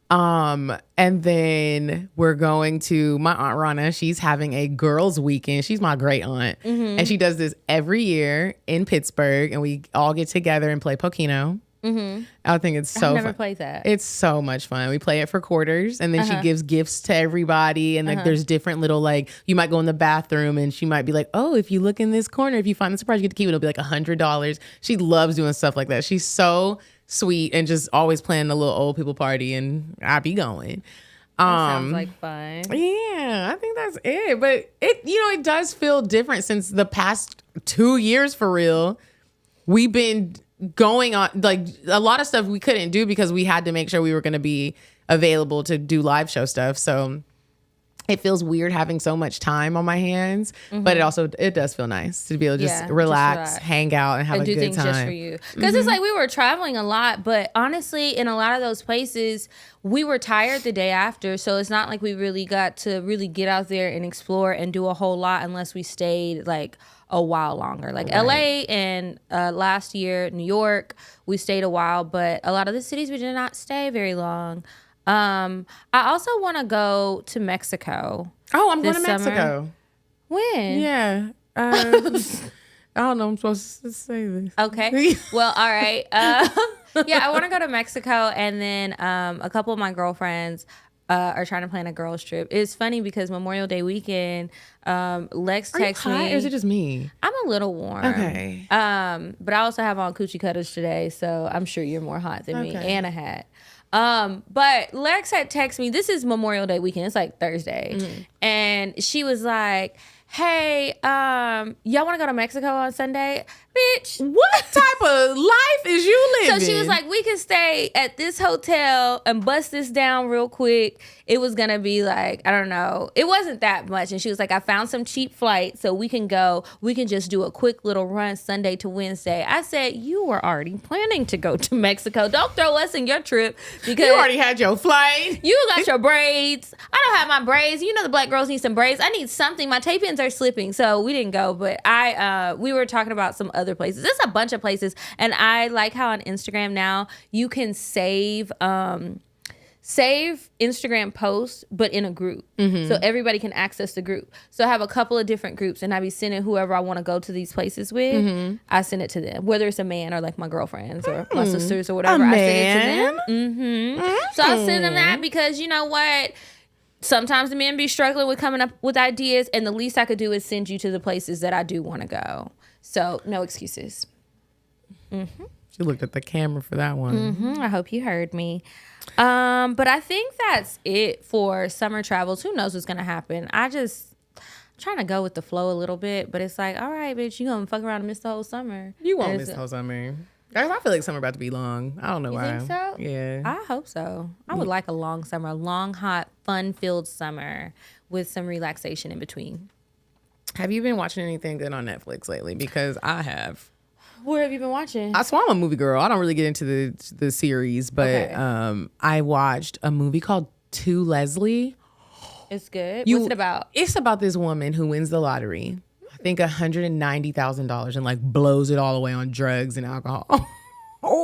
And then we're going to my Aunt Rana. She's having a girls' weekend. She's my great aunt. And she does this every year in Pittsburgh. And we all get together and play Pokino. I think it's so I've never fun. played that. It's so much fun. We play it for quarters, and then she gives gifts to everybody. And like, there's different little, like, you might go in the bathroom and she might be like, oh, if you look in this corner, if you find the surprise, you get to keep it. It'll be like $100. She loves doing stuff like that. She's so sweet and just always planning a little old people party, and I be going. That sounds like fun. Yeah, I think that's it. But it does feel different since the past 2 years, for real. We've been going on, like, a lot of stuff we couldn't do because we had to make sure we were going to be available to do live show stuff. So it feels weird having so much time on my hands, but it does feel nice to be able to just relax, hang out, and have a do good things time. just for you. Because it's like we were traveling a lot, but honestly, in a lot of those places, we were tired the day after. So it's not like we really got to really get out there and explore and do a whole lot unless we stayed like a while longer. Like LA and last year, New York, we stayed a while, but a lot of the cities we did not stay very long. I also want to go to Mexico. Oh, I'm going to summer. Mexico. When? Yeah. I don't know. I'm supposed to say this. Okay. Well, all right. Yeah, I want to go to Mexico, and then a couple of my girlfriends are trying to plan a girls trip. It's funny because Memorial Day weekend, Lex texted me. Or is it just me? I'm a little warm. Okay. But I also have on coochie cutters today, so I'm sure you're more hot than me, and a hat. But Lex had texted me. This is Memorial Day weekend. It's like Thursday, and she was like, hey, y'all want to go to Mexico on Sunday? Bitch, what type of life is you living? So she was like, we can stay at this hotel and bust this down real quick. It was going to be like, I don't know. It wasn't that much. And she was like, I found some cheap flights so we can go. We can just do a quick little run Sunday to Wednesday. I said, you were already planning to go to Mexico. Don't throw us in your trip because you already had your flight. You got your braids. I don't have my braids. You know the black girls need some braids. I need something. My tape ins are slipping. So we didn't go. But we were talking about some other places. There's a bunch of places. And I like how on Instagram now you can save Instagram posts, but in a group. So everybody can access the group. So I have a couple of different groups, and I be sending whoever I want to go to these places with, I send it to them. Whether it's a man or like my girlfriends or my sisters or whatever, I send it to them. So I send them that because you know what? Sometimes the men be struggling with coming up with ideas, and the least I could do is send you to the places that I do want to go. So no excuses. She looked at the camera for that one. I hope you heard me. But I think that's it for summer travels. Who knows what's gonna happen? I'm trying to go with the flow a little bit, but it's like, all right, bitch, you gonna fuck around and miss the whole summer. You won't miss the whole summer. I feel like summer about to be long. I don't know why. You think so? Yeah. I hope so. I would like a long summer, a long, hot, fun-filled summer with some relaxation in between. Have you been watching anything good on Netflix lately? Because I have. What have you been watching? I'm a movie girl. I don't really get into the series, but I watched a movie called To Leslie. It's good. What's it about? It's about this woman who wins the lottery. I think $190,000 and like blows it all away on drugs and alcohol.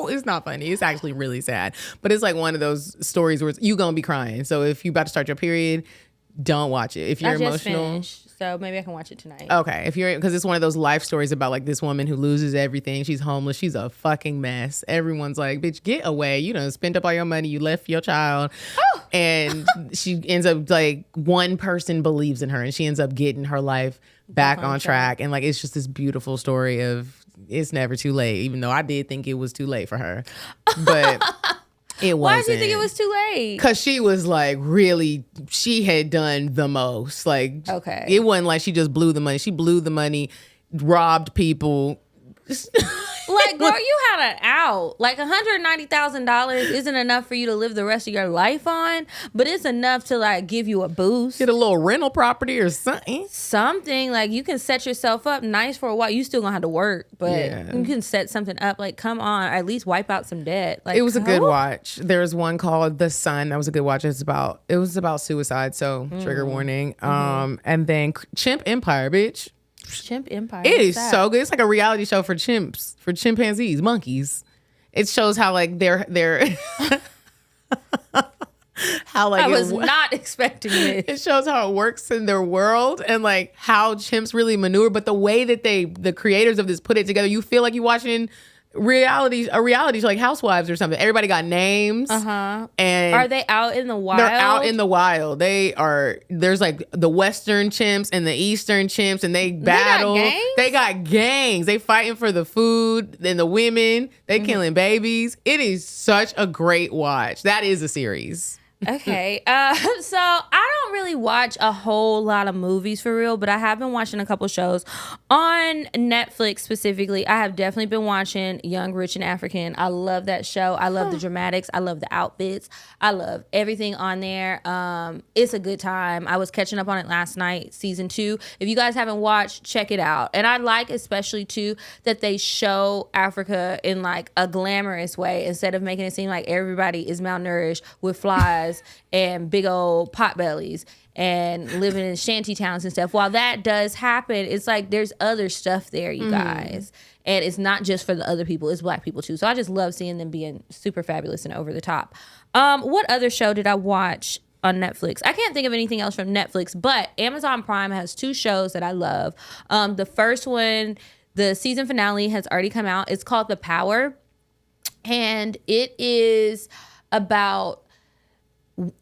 It's not funny. It's actually really sad. But it's like one of those stories where you gonna be crying. So if you about to start your period, don't watch it. If you're I just emotional. finished, so maybe I can watch it tonight. Okay, because it's one of those life stories about like this woman who loses everything. She's homeless. She's a fucking mess. Everyone's like, bitch, get away. You done spent up all your money. You left your child. And she ends up like one person believes in her and she ends up getting her life back on track. And like, it's just this beautiful story of it's never too late, even though I did think it was too late for her. But it wasn't. Why did you think it was too late? Because she was like really, she had done the most. Like, okay, it wasn't like she just blew the money. She blew the money, robbed people. Like, girl, you had an out. Like, $190,000 isn't enough for you to live the rest of your life on, but it's enough to like give you a boost. Get a little rental property or something. Something like you can set yourself up nice for a while. You still gonna have to work, but you can set something up. Like, come on, or at least wipe out some debt. Like, it was a good watch. There's one called The Sun. That was a good watch. It was about suicide. So trigger warning. And then Chimp Empire, bitch. Chimp Empire. It is so good. It's like a reality show for chimps, for chimpanzees, monkeys. It shows how like they're how like I was not expecting it. It shows how it works in their world and like how chimps really maneuver. But the way that the creators of this put it together, you feel like you're watching a reality show like Housewives or something. Everybody got names. And are they out in the wild? They're out in the wild. There's like the Western chimps and the Eastern chimps, and they battle. They got gangs. They fighting for the food and the women. They killing babies. It is such a great watch. That is a series. Okay. So I don't really watch a whole lot of movies for real, but I have been watching a couple shows on Netflix specifically. I have definitely been watching Young, Rich, and African. I love that show. I love the dramatics. I love the outfits. I love everything on there. It's a good time. I was catching up on it last night, season 2. If you guys haven't watched, check it out. And I like especially too that they show Africa in like a glamorous way instead of making it seem like everybody is malnourished with flies and big old pot bellies and living in shanty towns and stuff. While that does happen, it's like there's other stuff there, you guys. And it's not just for the other people, it's black people too. So I just love seeing them being super fabulous and over the top. What other show did I watch on Netflix? I can't think of anything else from Netflix, but Amazon Prime has 2 shows that I love. The first one, the season finale has already come out. It's called The Power. And it is about,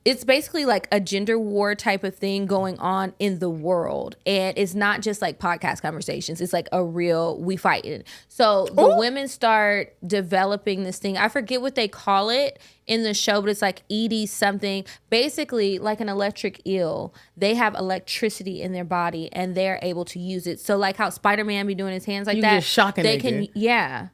it's basically like a gender war type of thing going on in the world. And it's not just like podcast conversations. It's like a real, we fighting. So the women start developing this thing. I forget what they call it in the show, but it's like ED something. Basically like an electric eel. They have electricity in their body and they're able to use it. So like how Spider-Man be doing his hands like that. You just shock a they nigga. can,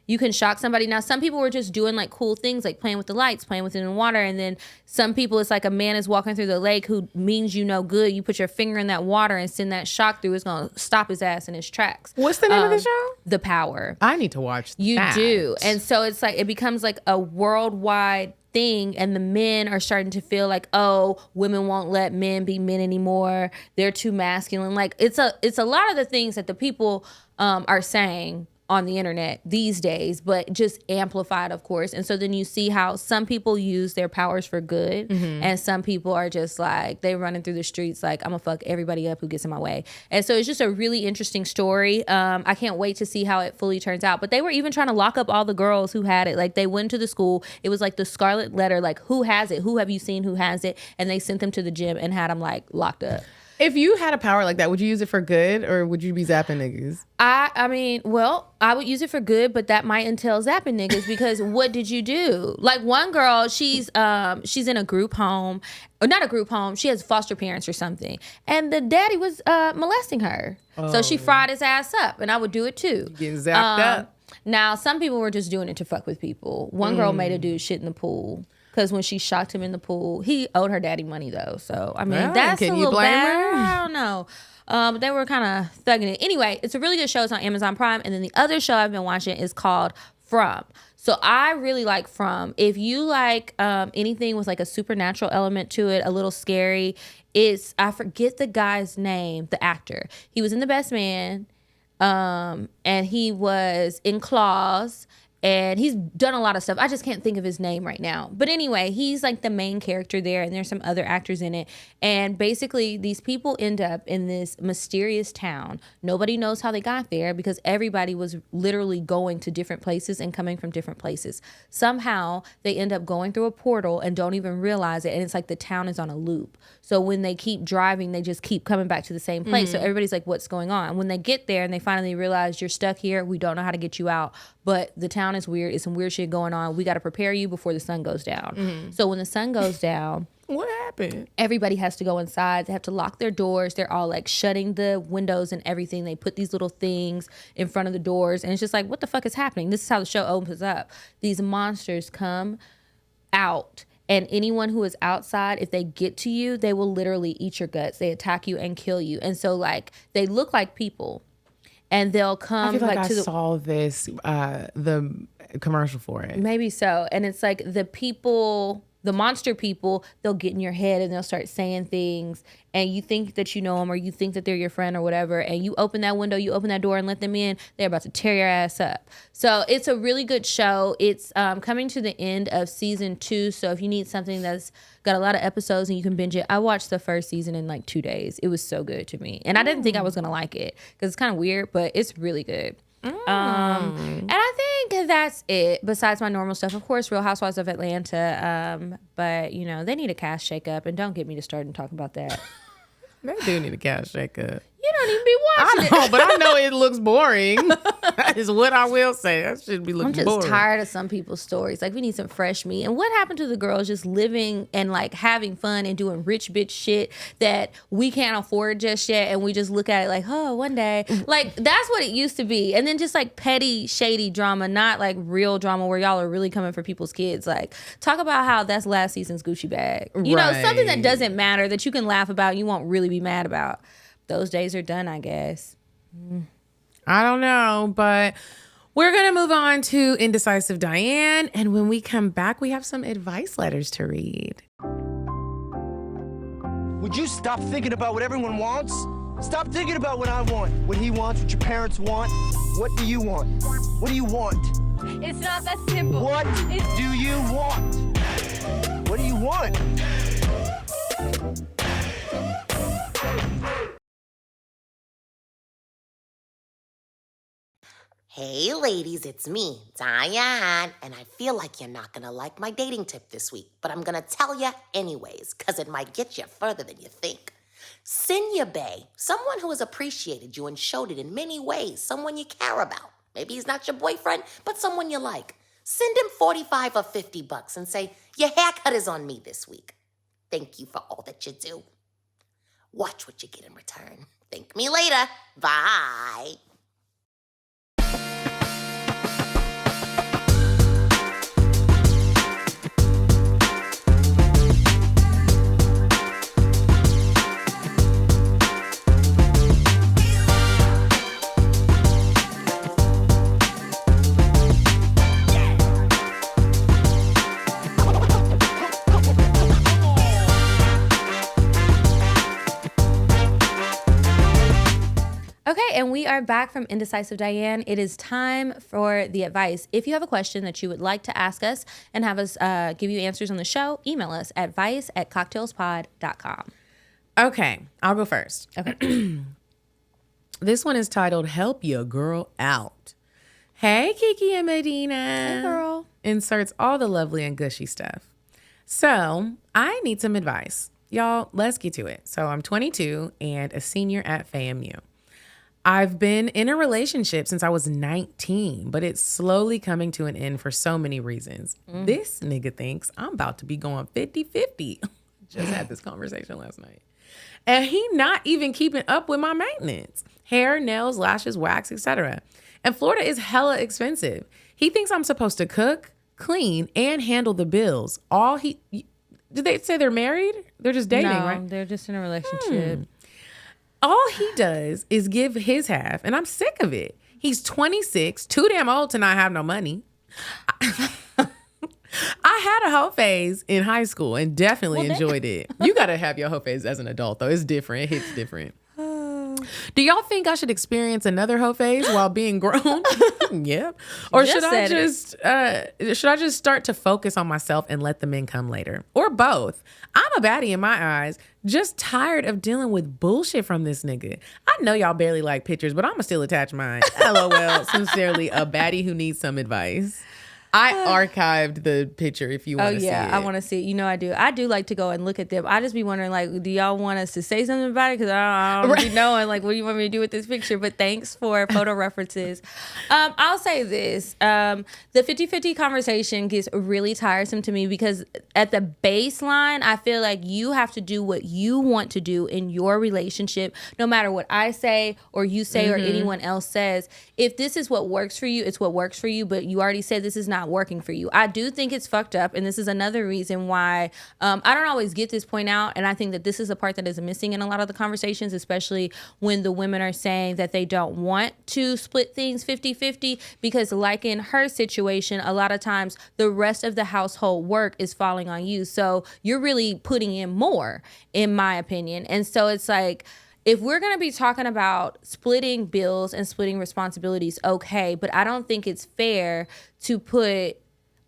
you can shock somebody. Now, some people were just doing like cool things, like playing with the lights, playing with it in water. And then some people, it's like a man is walking through the lake who means you no good. You put your finger in that water and send that shock through. It's going to stop his ass in his tracks. What's the name of the show? The Power. I need to watch that. You do. And so it's like, it becomes like a worldwide thing, and the men are starting to feel like, oh, women won't let men be men anymore. They're too masculine. Like it's a lot of the things that the people are saying on the internet these days, but just amplified, of course. And so then you see how some people use their powers for good, and some people are just like, they running through the streets like, I'm gonna fuck everybody up who gets in my way. And so it's just a really interesting story. I can't wait to see how it fully turns out. But they were even trying to lock up all the girls who had it. Like they went to the school. It was like the scarlet letter, like who has it? Who have you seen who has it? And they sent them to the gym and had them like locked up. If you had a power like that, would you use it for good or would you be zapping niggas? I mean, well, I would use it for good, but that might entail zapping niggas because what did you do? Like one girl, she's in a group home, or not a group home. She has foster parents or something, and the daddy was molesting her, so she fried his ass up, and I would do it too. Getting zapped up. Now, some people were just doing it to fuck with people. One girl made a dude shit in the pool. Because when she shocked him in the pool, he owed her daddy money though. So I mean, that's a little bad. I don't know. But they were kind of thugging it. Anyway, it's a really good show. It's on Amazon Prime. And then the other show I've been watching is called From. So I really like From. If you like anything with like a supernatural element to it, a little scary, I forget the guy's name, the actor. He was in The Best Man, and he was in Claws. And he's done a lot of stuff. I just can't think of his name right now. But anyway, he's like the main character there, and there's some other actors in it. And basically, these people end up in this mysterious town. Nobody knows how they got there because everybody was literally going to different places and coming from different places. Somehow, they end up going through a portal and don't even realize it. And it's like the town is on a loop. So when they keep driving, they just keep coming back to the same place. So everybody's like, what's going on? When they get there and they finally realize you're stuck here, we don't know how to get you out. But the town is weird. It's some weird shit going on. We got to prepare you before the sun goes down. So when the sun goes down, what happened? Everybody has to go inside. They have to lock their doors. They're all like shutting the windows and everything. They put these little things in front of the doors. And it's just like, what the fuck is happening? This is how the show opens up. These monsters come out. And anyone who is outside, if they get to you, they will literally eat your guts. They attack you and kill you. And so like they look like people. And they'll come I feel like to I saw this, the commercial for it. Maybe so. And it's like the people, the monster people, they'll get in your head and they'll start saying things. And you think that you know them or you think that they're your friend or whatever. And you open that window, you open that door and let them in. They're about to tear your ass up. So it's a really good show. It's coming to the end of season 2. So if you need something that's got a lot of episodes and you can binge it. I watched the first season in like 2 days. It was so good to me. And I didn't think I was going to like it because it's kind of weird, but it's really good. And I think that's it besides my normal stuff. Of course, Real Housewives of Atlanta. But, you know, they need a cast shakeup. And don't get me to start and talk about that. They do need a cast shakeup. You don't even be watching I know, but I know it looks boring. That is what I will say. That should be looking boring. I'm just tired of some people's stories. Like, we need some fresh meat. And what happened to the girls just living and, like, having fun and doing rich bitch shit that we can't afford just yet? And we just look at it like, oh, one day. Like, that's what it used to be. And then just, like, petty, shady drama, not, like, real drama where y'all are really coming for people's kids. Like, talk about how that's last season's Gucci bag. You know, something that doesn't matter that you can laugh about and you won't really be mad about. Those days are done, I guess. I don't know, but we're going to move on to Indecisive Diane. And when we come back, we have some advice letters to read. Would you stop thinking about what everyone wants? Stop thinking about what I want, what he wants, what your parents want. What do you want? What do you want? It's not that simple. What do you want? What do you want? Hey ladies, it's me, Diane, and I feel like you're not gonna like my dating tip this week, but I'm gonna tell you anyways, cause it might get you further than you think. Send your bae, someone who has appreciated you and showed it in many ways, someone you care about. Maybe he's not your boyfriend, but someone you like. Send him $45 or $50 and say, your haircut is on me this week. Thank you for all that you do. Watch what you get in return. Thank me later. Bye. Okay, and we are back from Indecisive Diane. It is time for the advice. If you have a question that you would like to ask us and have us give you answers on the show, email us at advice@cocktailspod.com. Okay, I'll go first. Okay. This one is titled, Help Your Girl Out. Hey, Kiki and Medina. Hey, girl. Inserts all the lovely and gushy stuff. So, I need some advice. Y'all, let's get to it. So, I'm 22 and a senior at FAMU. I've been in a relationship since I was 19, but it's slowly coming to an end for so many reasons. This nigga thinks I'm about to be going 50-50. Just had this conversation last night. And he not even keeping up with my maintenance. Hair, nails, lashes, wax, etc. And Florida is hella expensive. He thinks I'm supposed to cook, clean, and handle the bills. Did they say they're married? They're just dating, right? They're just in a relationship. All he does is give his half, and I'm sick of it. He's 26, too damn old to not have no money. I had a hoe phase in high school and definitely enjoyed it. You got to have your hoe phase as an adult, though. It's different. It hits different. Do y'all think I should experience another hoe phase while being grown? Yep. Or should I just start to focus on myself and let the men come later? Or both? I'm a baddie in my eyes, just tired of dealing with bullshit from this nigga. I know y'all barely like pictures, but I'ma still attach mine. LOL. Sincerely, a baddie who needs some advice. I archived the picture if you want to see it. Oh, yeah, I want to see it. You know I do. I do like to go and look at them. I just be wondering, like, do y'all want us to say something about it? Because I don't be knowing, like, what do you want me to do with this picture? But thanks for photo references. I'll say this. The 50-50 conversation gets really tiresome to me because at the baseline, I feel like you have to do what you want to do in your relationship, no matter what I say or you say or anyone else says. If this is what works for you, it's what works for you, but you already said this is not working for you. I do think it's fucked up, and this is another reason why I don't always get this point out, and I think that this is a part that is missing in a lot of the conversations, especially when the women are saying that they don't want to split things 50-50, because like in her situation, a lot of times the rest of the household work is falling on you, so you're really putting in more, in my opinion. And so it's like, if we're going to be talking about splitting bills and splitting responsibilities, okay, but I don't think it's fair to put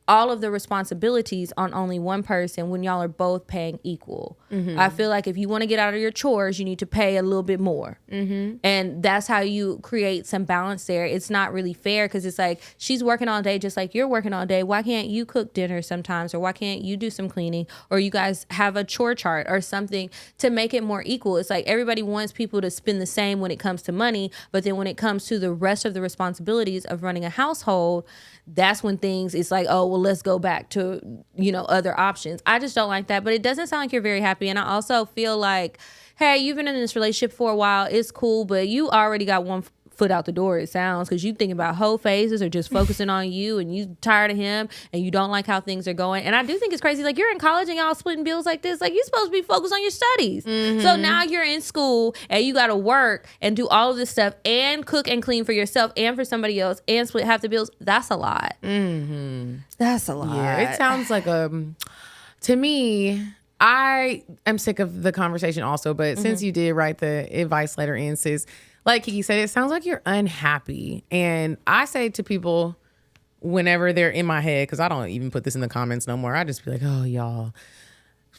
all of the responsibilities on only one person when y'all are both paying equal. I feel like if you want to get out of your chores, you need to pay a little bit more. And that's how you create some balance there. It's not really fair because it's like, she's working all day just like you're working all day. Why can't you cook dinner sometimes? Or why can't you do some cleaning? Or you guys have a chore chart or something to make it more equal. It's like everybody wants people to spend the same when it comes to money, but then when it comes to the rest of the responsibilities of running a household, that's when things, it's like, oh, well, let's go back to, other options. I just don't like that, but it doesn't sound like you're very happy. And I also feel like, hey, you've been in this relationship for a while. It's cool, but you already got one foot out the door, it sounds, because you thinking about whole phases or just focusing on you, and you tired of him and you don't like how things are going. And I do think it's crazy. Like, you're in college and y'all splitting bills like this. Like, you're supposed to be focused on your studies. So now you're in school and you got to work and do all of this stuff and cook and clean for yourself and for somebody else and split half the bills. That's a lot. That's a lot. Yeah, it sounds like to me, I am sick of the conversation also, but since you did write the advice letter in, sis, like Kiki said, it sounds like you're unhappy. And I say to people whenever they're in my head, because I don't even put this in the comments no more, I just be like, oh, y'all.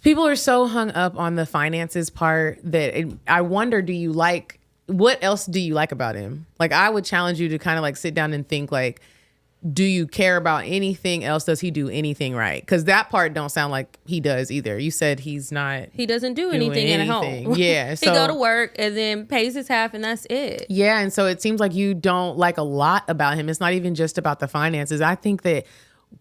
People are so hung up on the finances part that I wonder, what else do you like about him? Like, I would challenge you to kind of like sit down and think like, do you care about anything else? Does he do anything right? Because that part don't sound like he does either. You said he doesn't do anything at home. Yeah. He go to work and then pays his half and that's it. Yeah. And so it seems like you don't like a lot about him. It's not even just about the finances. I think that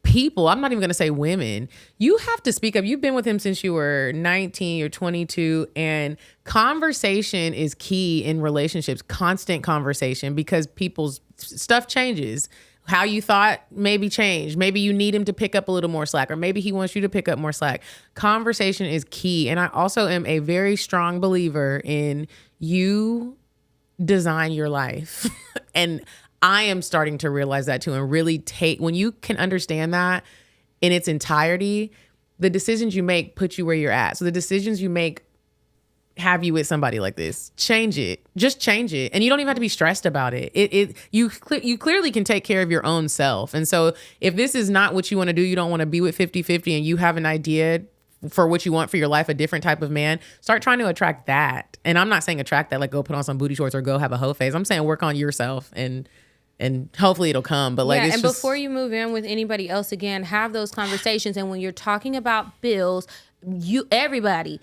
people, I'm not even going to say women, you have to speak up. You've been with him since you were 19 or 22, and conversation is key in relationships, constant conversation, because people's stuff changes. How you thought maybe changed. Maybe you need him to pick up a little more slack, or maybe he wants you to pick up more slack. Conversation is key. And I also am a very strong believer in you design your life. And I am starting to realize that too, and really when you can understand that in its entirety, the decisions you make put you where you're at. So the decisions you make have you with somebody like this. Change it. Just change it. And you don't even have to be stressed about it. You clearly can take care of your own self. And so if this is not what you want to do, you don't want to be with 50-50, and you have an idea for what you want for your life, a different type of man, start trying to attract that. And I'm not saying attract that, like go put on some booty shorts or go have a hoe phase. I'm saying work on yourself and hopefully it'll come. But like, it's just, before you move in with anybody else again, have those conversations. And when you're talking about bills, everybody,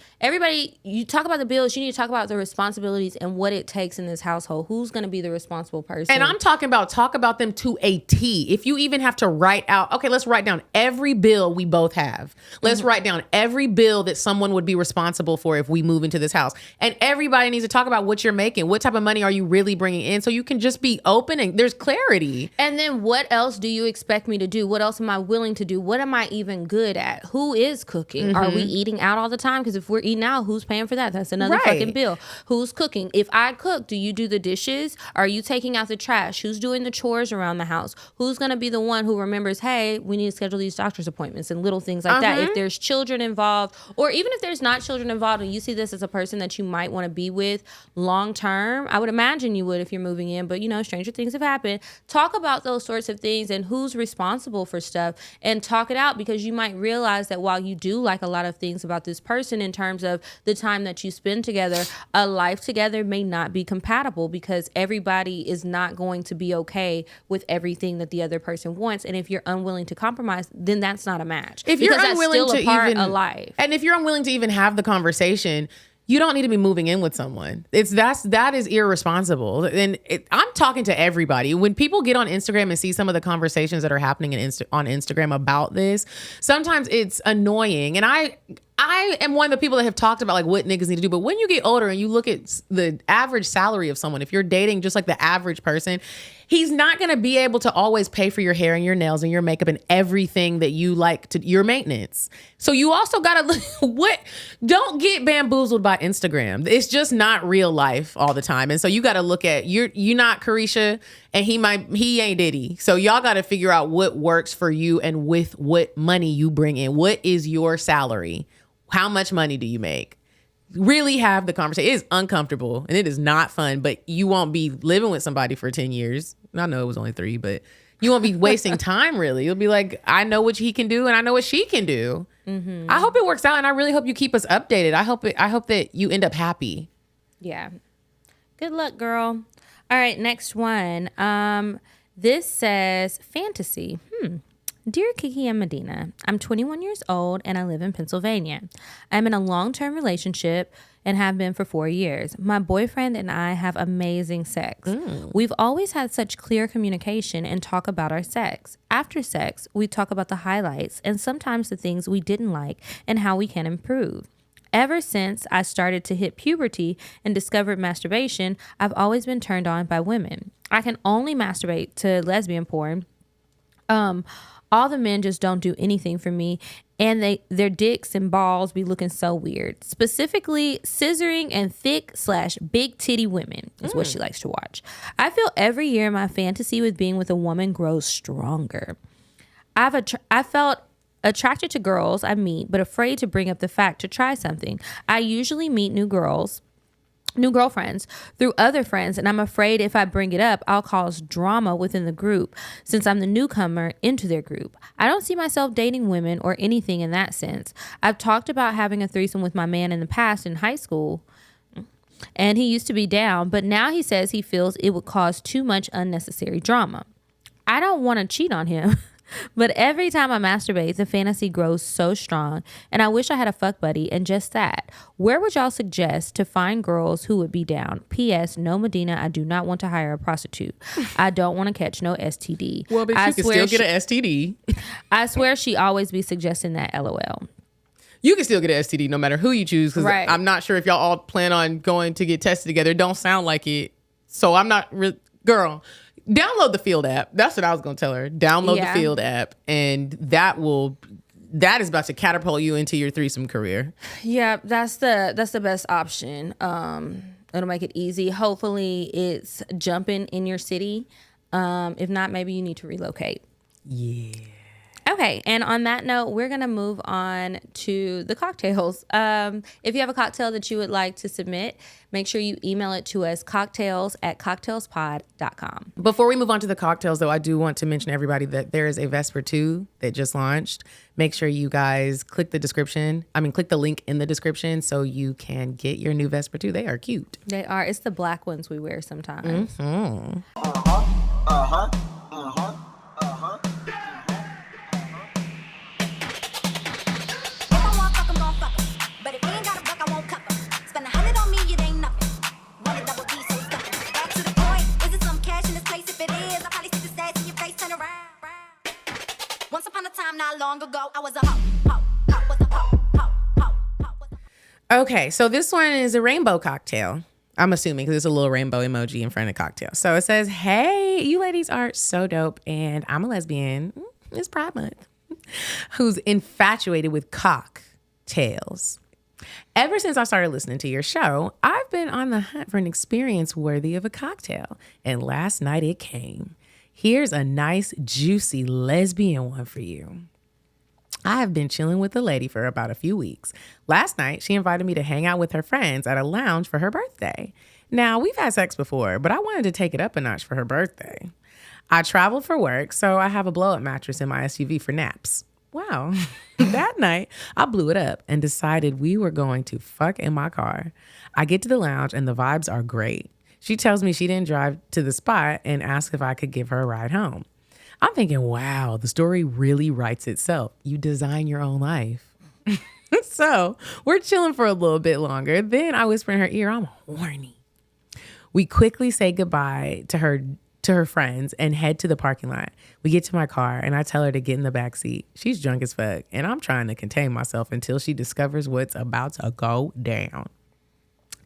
you talk about the bills, you need to talk about the responsibilities and what it takes in this household. Who's going to be the responsible person? And I'm talking about talk about them to a T. If you even have to write out, okay, let's write down every bill we both have. Let's write down every bill that someone would be responsible for if we move into this house. And everybody needs to talk about what you're making. What type of money are you really bringing in? So you can just be open and there's clarity. And then what else do you expect me to do? What else am I willing to do? What am I even good at? Who is cooking? Are we eating out all the time? Because if we're eating out, who's paying for that? That's another Right. fucking bill. Who's cooking? If I cook, do you do the dishes? Are you taking out the trash? Who's doing the chores around the house? Who's going to be the one who remembers, hey, we need to schedule these doctor's appointments and little things like that? If there's children involved, or even if there's not children involved and you see this as a person that you might want to be with long term, I would imagine you would if you're moving in, but stranger things have happened. Talk about those sorts of things and who's responsible for stuff, and talk it out, because you might realize that while you do like a lot of things about this person in terms of the time that you spend together, a life together may not be compatible, because everybody is not going to be okay with everything that the other person wants. And if you're unwilling to compromise, then that's not a match. If you're because unwilling that's still to a part even of life. And if you're unwilling to even have the conversation, you don't need to be moving in with someone. That is irresponsible. And I'm talking to everybody. When people get on Instagram and see some of the conversations that are happening on Instagram about this, sometimes it's annoying. And I am one of the people that have talked about like what niggas need to do. But when you get older and you look at the average salary of someone, if you're dating just like the average person, he's not going to be able to always pay for your hair and your nails and your makeup and everything that you like to your maintenance. So you also got to don't get bamboozled by Instagram. It's just not real life all the time. And so you got to look at you're not Carisha and he ain't Diddy. So y'all got to figure out what works for you and with what money you bring in. What is your salary? How much money do you make? Really have the conversation. It is uncomfortable and it is not fun, but you won't be living with somebody for 10 years. I know it was only 3, but you won't be wasting time really. You'll be like, I know what he can do and I know what she can do. Mm-hmm. I hope it works out and I really hope you keep us updated. I hope that you end up happy. Yeah. Good luck, girl. All right, next one. This says fantasy. Dear Kiki and Medina, I'm 21 years old and I live in Pennsylvania. I'm in a long-term relationship and have been for 4 years. My boyfriend and I have amazing sex. We've always had such clear communication and talk about our sex. After sex, we talk about the highlights and sometimes the things we didn't like and how we can improve. Ever since I started to hit puberty and discovered masturbation, I've always been turned on by women. I can only masturbate to lesbian porn. All the men just don't do anything for me, and their dicks and balls be looking so weird. Specifically, scissoring and thick/big titty women is what she likes to watch. I feel every year my fantasy with being with a woman grows stronger. I felt attracted to girls I meet, but afraid to bring up the fact to try something. I usually meet new girlfriends through other friends, and I'm afraid if I bring it up, I'll cause drama within the group since I'm the newcomer into their group. I don't see myself dating women or anything in that sense. I've talked about having a threesome with my man in the past in high school, and he used to be down, but now he says he feels it would cause too much unnecessary drama. I don't want to cheat on him. But every time I masturbate, the fantasy grows so strong, and I wish I had a fuck buddy and just that. Where would y'all suggest to find girls who would be down? P.S. No, Medina, I do not want to hire a prostitute. I don't want to catch no STD. Well, but you can still get an STD. I swear she always be suggesting that, LOL. You can still get an STD no matter who you choose, because right. I'm not sure if y'all all plan on going to get tested together. It don't sound like it. So I'm not... Girl... Download the Field app. That's what I was going to tell her. Download the Field app, and that is about to catapult you into your threesome career. Yeah, that's the best option. It'll make it easy. Hopefully, it's jumping in your city. If not, maybe you need to relocate. Yeah. Okay, and on that note, we're going to move on to the cocktails. If you have a cocktail that you would like to submit, make sure you email it to us, cocktails@cocktailspod.com. Before we move on to the cocktails, though, I do want to mention to everybody that there is a Vesper 2 that just launched. Make sure you guys click the link in the description so you can get your new Vesper 2. They are cute. They are. It's the black ones we wear sometimes. Mm-hmm. Once upon a time, not long ago, I was a hoe. Okay, so this one is a rainbow cocktail. I'm assuming because there's a little rainbow emoji in front of the cocktail. So it says, hey, you ladies are so dope, and I'm a lesbian. It's Pride Month. Who's infatuated with cock. CockTales. Ever since I started listening to your show, I've been on the hunt for an experience worthy of a cocktail. And last night it came. Here's a nice, juicy lesbian one for you. I have been chilling with a lady for about a few weeks. Last night, she invited me to hang out with her friends at a lounge for her birthday. Now, we've had sex before, but I wanted to take it up a notch for her birthday. I traveled for work, so I have a blow-up mattress in my SUV for naps. Wow. That night, I blew it up and decided we were going to fuck in my car. I get to the lounge and the vibes are great. She tells me she didn't drive to the spot and asks if I could give her a ride home. I'm thinking, wow, the story really writes itself. You design your own life. So we're chilling for a little bit longer. Then I whisper in her ear, I'm horny. We quickly say goodbye to her friends and head to the parking lot. We get to my car and I tell her to get in the back seat. She's drunk as fuck and I'm trying to contain myself until she discovers what's about to go down.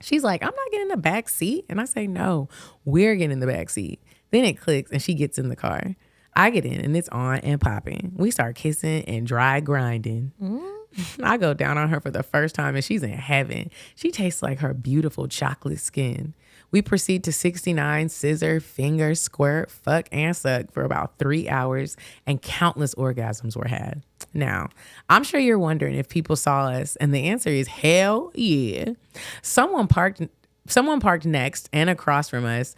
She's like, I'm not getting in the back seat. And I say, no, we're getting in the back seat. Then it clicks and she gets in the car. I get in and it's on and popping. We start kissing and dry grinding. I go down on her for the first time and she's in heaven. She tastes like her beautiful chocolate skin. We proceed to 69, scissor, finger, squirt, fuck, and suck for about 3 hours and countless orgasms were had. Now, I'm sure you're wondering if people saw us and the answer is hell yeah. Someone parked next and across from us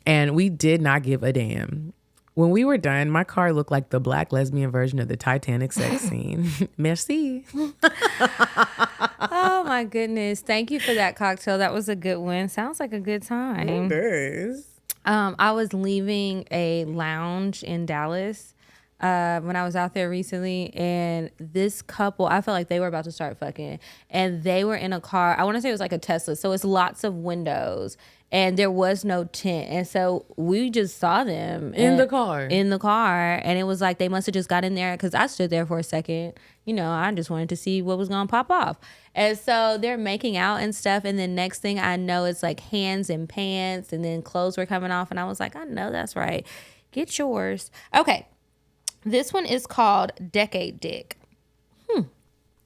and we did not give a damn. When we were done, my car looked like the black lesbian version of the Titanic sex scene. Merci. Oh my goodness. Thank you for that cocktail. That was a good one. Sounds like a good time. It does. I was leaving a lounge in Dallas when I was out there recently, and this couple, I felt like they were about to start fucking, and they were in a car. I want to say it was like a Tesla, so it's lots of windows. And there was no tent. And so we just saw them in the car. And it was like they must have just got in there because I stood there for a second. You know, I just wanted to see what was going to pop off. And so they're making out and stuff. And then next thing I know, it's like hands and pants and then clothes were coming off. And I was like, I know that's right. Get yours. Okay. This one is called Decade Dick.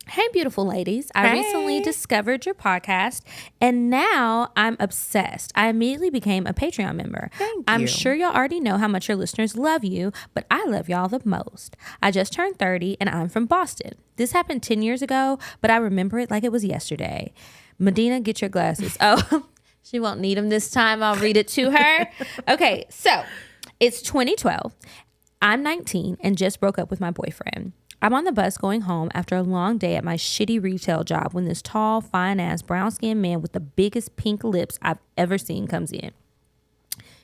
Hey, beautiful ladies. I recently discovered your podcast, and now I'm obsessed. I immediately became a Patreon member. I'm sure y'all already know how much your listeners love you, but I love y'all the most. I just turned 30, and I'm from Boston. This happened 10 years ago, but I remember it like it was yesterday. Medina, get your glasses. Oh, she won't need them this time. I'll read it to her. Okay, so it's 2012. I'm 19 and just broke up with my boyfriend. I'm on the bus going home after a long day at my shitty retail job when this tall, fine-ass, brown-skinned man with the biggest pink lips I've ever seen comes in.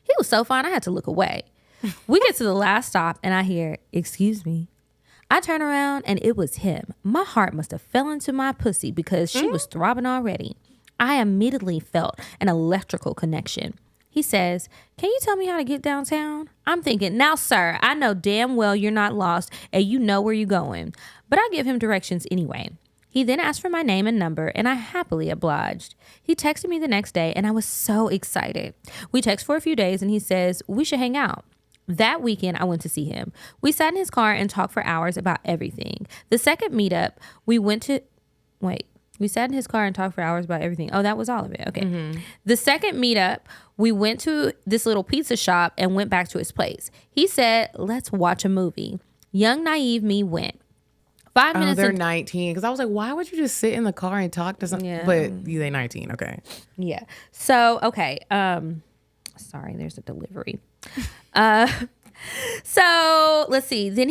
He was so fine, I had to look away. We get to the last stop, and I hear, "Excuse me." I turn around, and it was him. My heart must have fell into my pussy because she was throbbing already. I immediately felt an electrical connection. He says, "Can you tell me how to get downtown?" I'm thinking, now, sir, I know damn well you're not lost and you know where you're going. But I give him directions anyway. He then asked for my name and number, and I happily obliged. He texted me the next day, and I was so excited. We text for a few days, and he says, we should hang out. That weekend, I went to see him. We sat in his car and talked for hours about everything. The second meetup, we sat in his car and talked for hours about everything. Oh, that was all of it. Okay. Mm-hmm. The second meetup, we went to this little pizza shop and went back to his place. He said, let's watch a movie. Young, naive me went. 5 minutes. They're 19. Because I was like, why would you just sit in the car and talk to someone? Yeah. But they're 19. Okay. Yeah. So, okay. Sorry, there's a delivery. So let's see. Then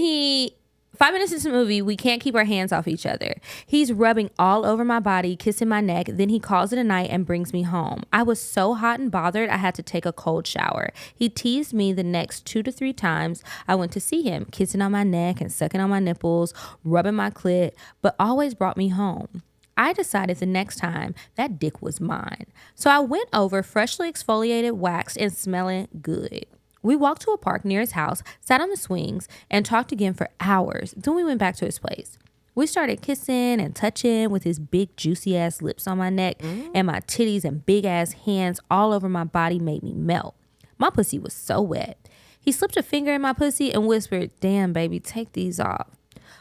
5 minutes into the movie, we can't keep our hands off each other. He's rubbing all over my body, kissing my neck. Then he calls it a night and brings me home. I was so hot and bothered, I had to take a cold shower. He teased me the next 2 to 3 times I went to see him, kissing on my neck and sucking on my nipples, rubbing my clit, but always brought me home. I decided the next time that dick was mine. So I went over, freshly exfoliated, waxed, and smelling good. We walked to a park near his house, sat on the swings, and talked again for hours. Then we went back to his place. We started kissing and touching with his big, juicy-ass lips on my neck, and my titties and big-ass hands all over my body made me melt. My pussy was so wet. He slipped a finger in my pussy and whispered, "Damn, baby, take these off."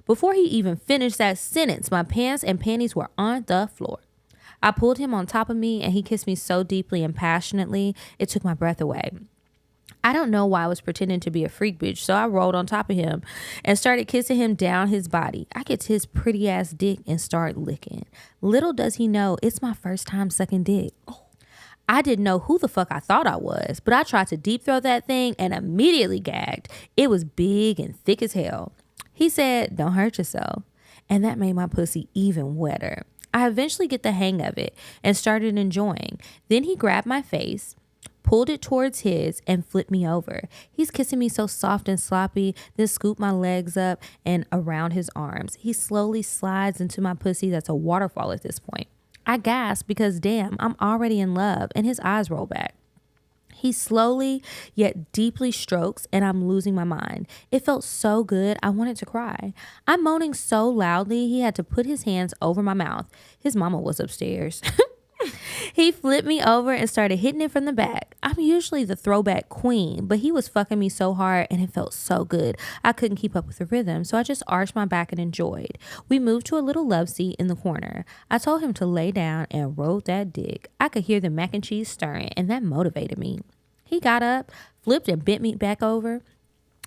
Before he even finished that sentence, my pants and panties were on the floor. I pulled him on top of me and he kissed me so deeply and passionately, it took my breath away. I don't know why I was pretending to be a freak bitch, so I rolled on top of him and started kissing him down his body. I get to his pretty ass dick and start licking. Little does he know, it's my first time sucking dick. I didn't know who the fuck I thought I was, but I tried to deep throat that thing and immediately gagged. It was big and thick as hell. He said, "Don't hurt yourself." And that made my pussy even wetter. I eventually get the hang of it and started enjoying. Then he grabbed my face, pulled it towards his, and flipped me over. He's kissing me so soft and sloppy, then scooped my legs up and around his arms. He slowly slides into my pussy that's a waterfall at this point. I gasp because damn, I'm already in love, and his eyes roll back. He slowly yet deeply strokes and I'm losing my mind. It felt so good, I wanted to cry. I'm moaning so loudly, he had to put his hands over my mouth. His mama was upstairs. He flipped me over and started hitting it from the back. I'm usually the throwback queen, but he was fucking me so hard and it felt so good. I couldn't keep up with the rhythm, so I just arched my back and enjoyed. We moved to a little love seat in the corner. I told him to lay down and rode that dick. I could hear the mac and cheese stirring, and that motivated me. He got up, flipped and bent me back over.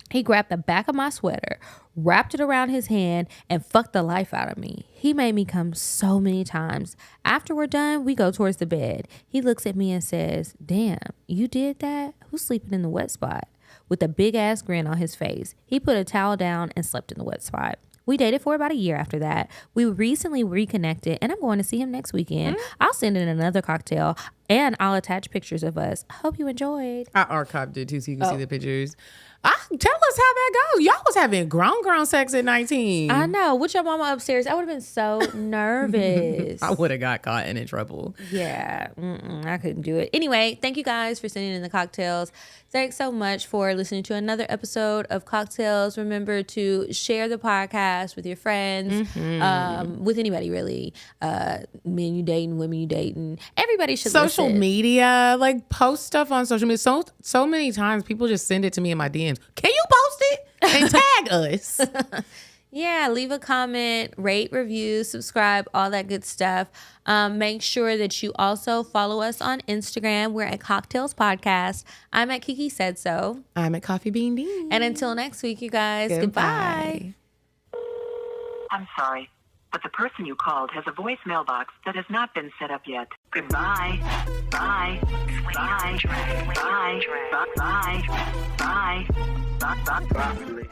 He grabbed the back of my sweater, wrapped it around his hand, and fucked the life out of me. He made me come so many times. After we're done, we go towards the bed. He looks at me and says, "Damn, you did that? Who's sleeping in the wet spot?" With a big ass grin on his face. He put a towel down and slept in the wet spot. We dated for about a year after that. We recently reconnected, and I'm going to see him next weekend. I'll send in another cocktail, and I'll attach pictures of us. Hope you enjoyed. I archived it too so you can see the pictures. Tell us how that goes. Y'all was having grown sex at 19. I know. With your mama upstairs, I would have been so nervous. I would have got caught and in trouble. Yeah, I couldn't do it. Anyway, thank you guys for sending in the cocktails. Thanks so much for listening to another episode of CockTales. Remember to share the podcast with your friends, with anybody really. Men you dating, women you dating. Everybody should social listen. media, like post stuff on social media. So many times people just send it to me in my DMs. Can you post it and tag us? Yeah, leave a comment, rate, review, subscribe, all that good stuff. Make sure that you also follow us on Instagram. We're at CockTales Podcast. I'm at Kiki Said So. I'm at Coffee Bean Dean. And until next week, you guys, goodbye. I'm sorry, but the person you called has a voicemail box that has not been set up yet. Goodbye. Bye. Bye. Bye. Bye. Bye. Bye. Bye. Bye. Bye.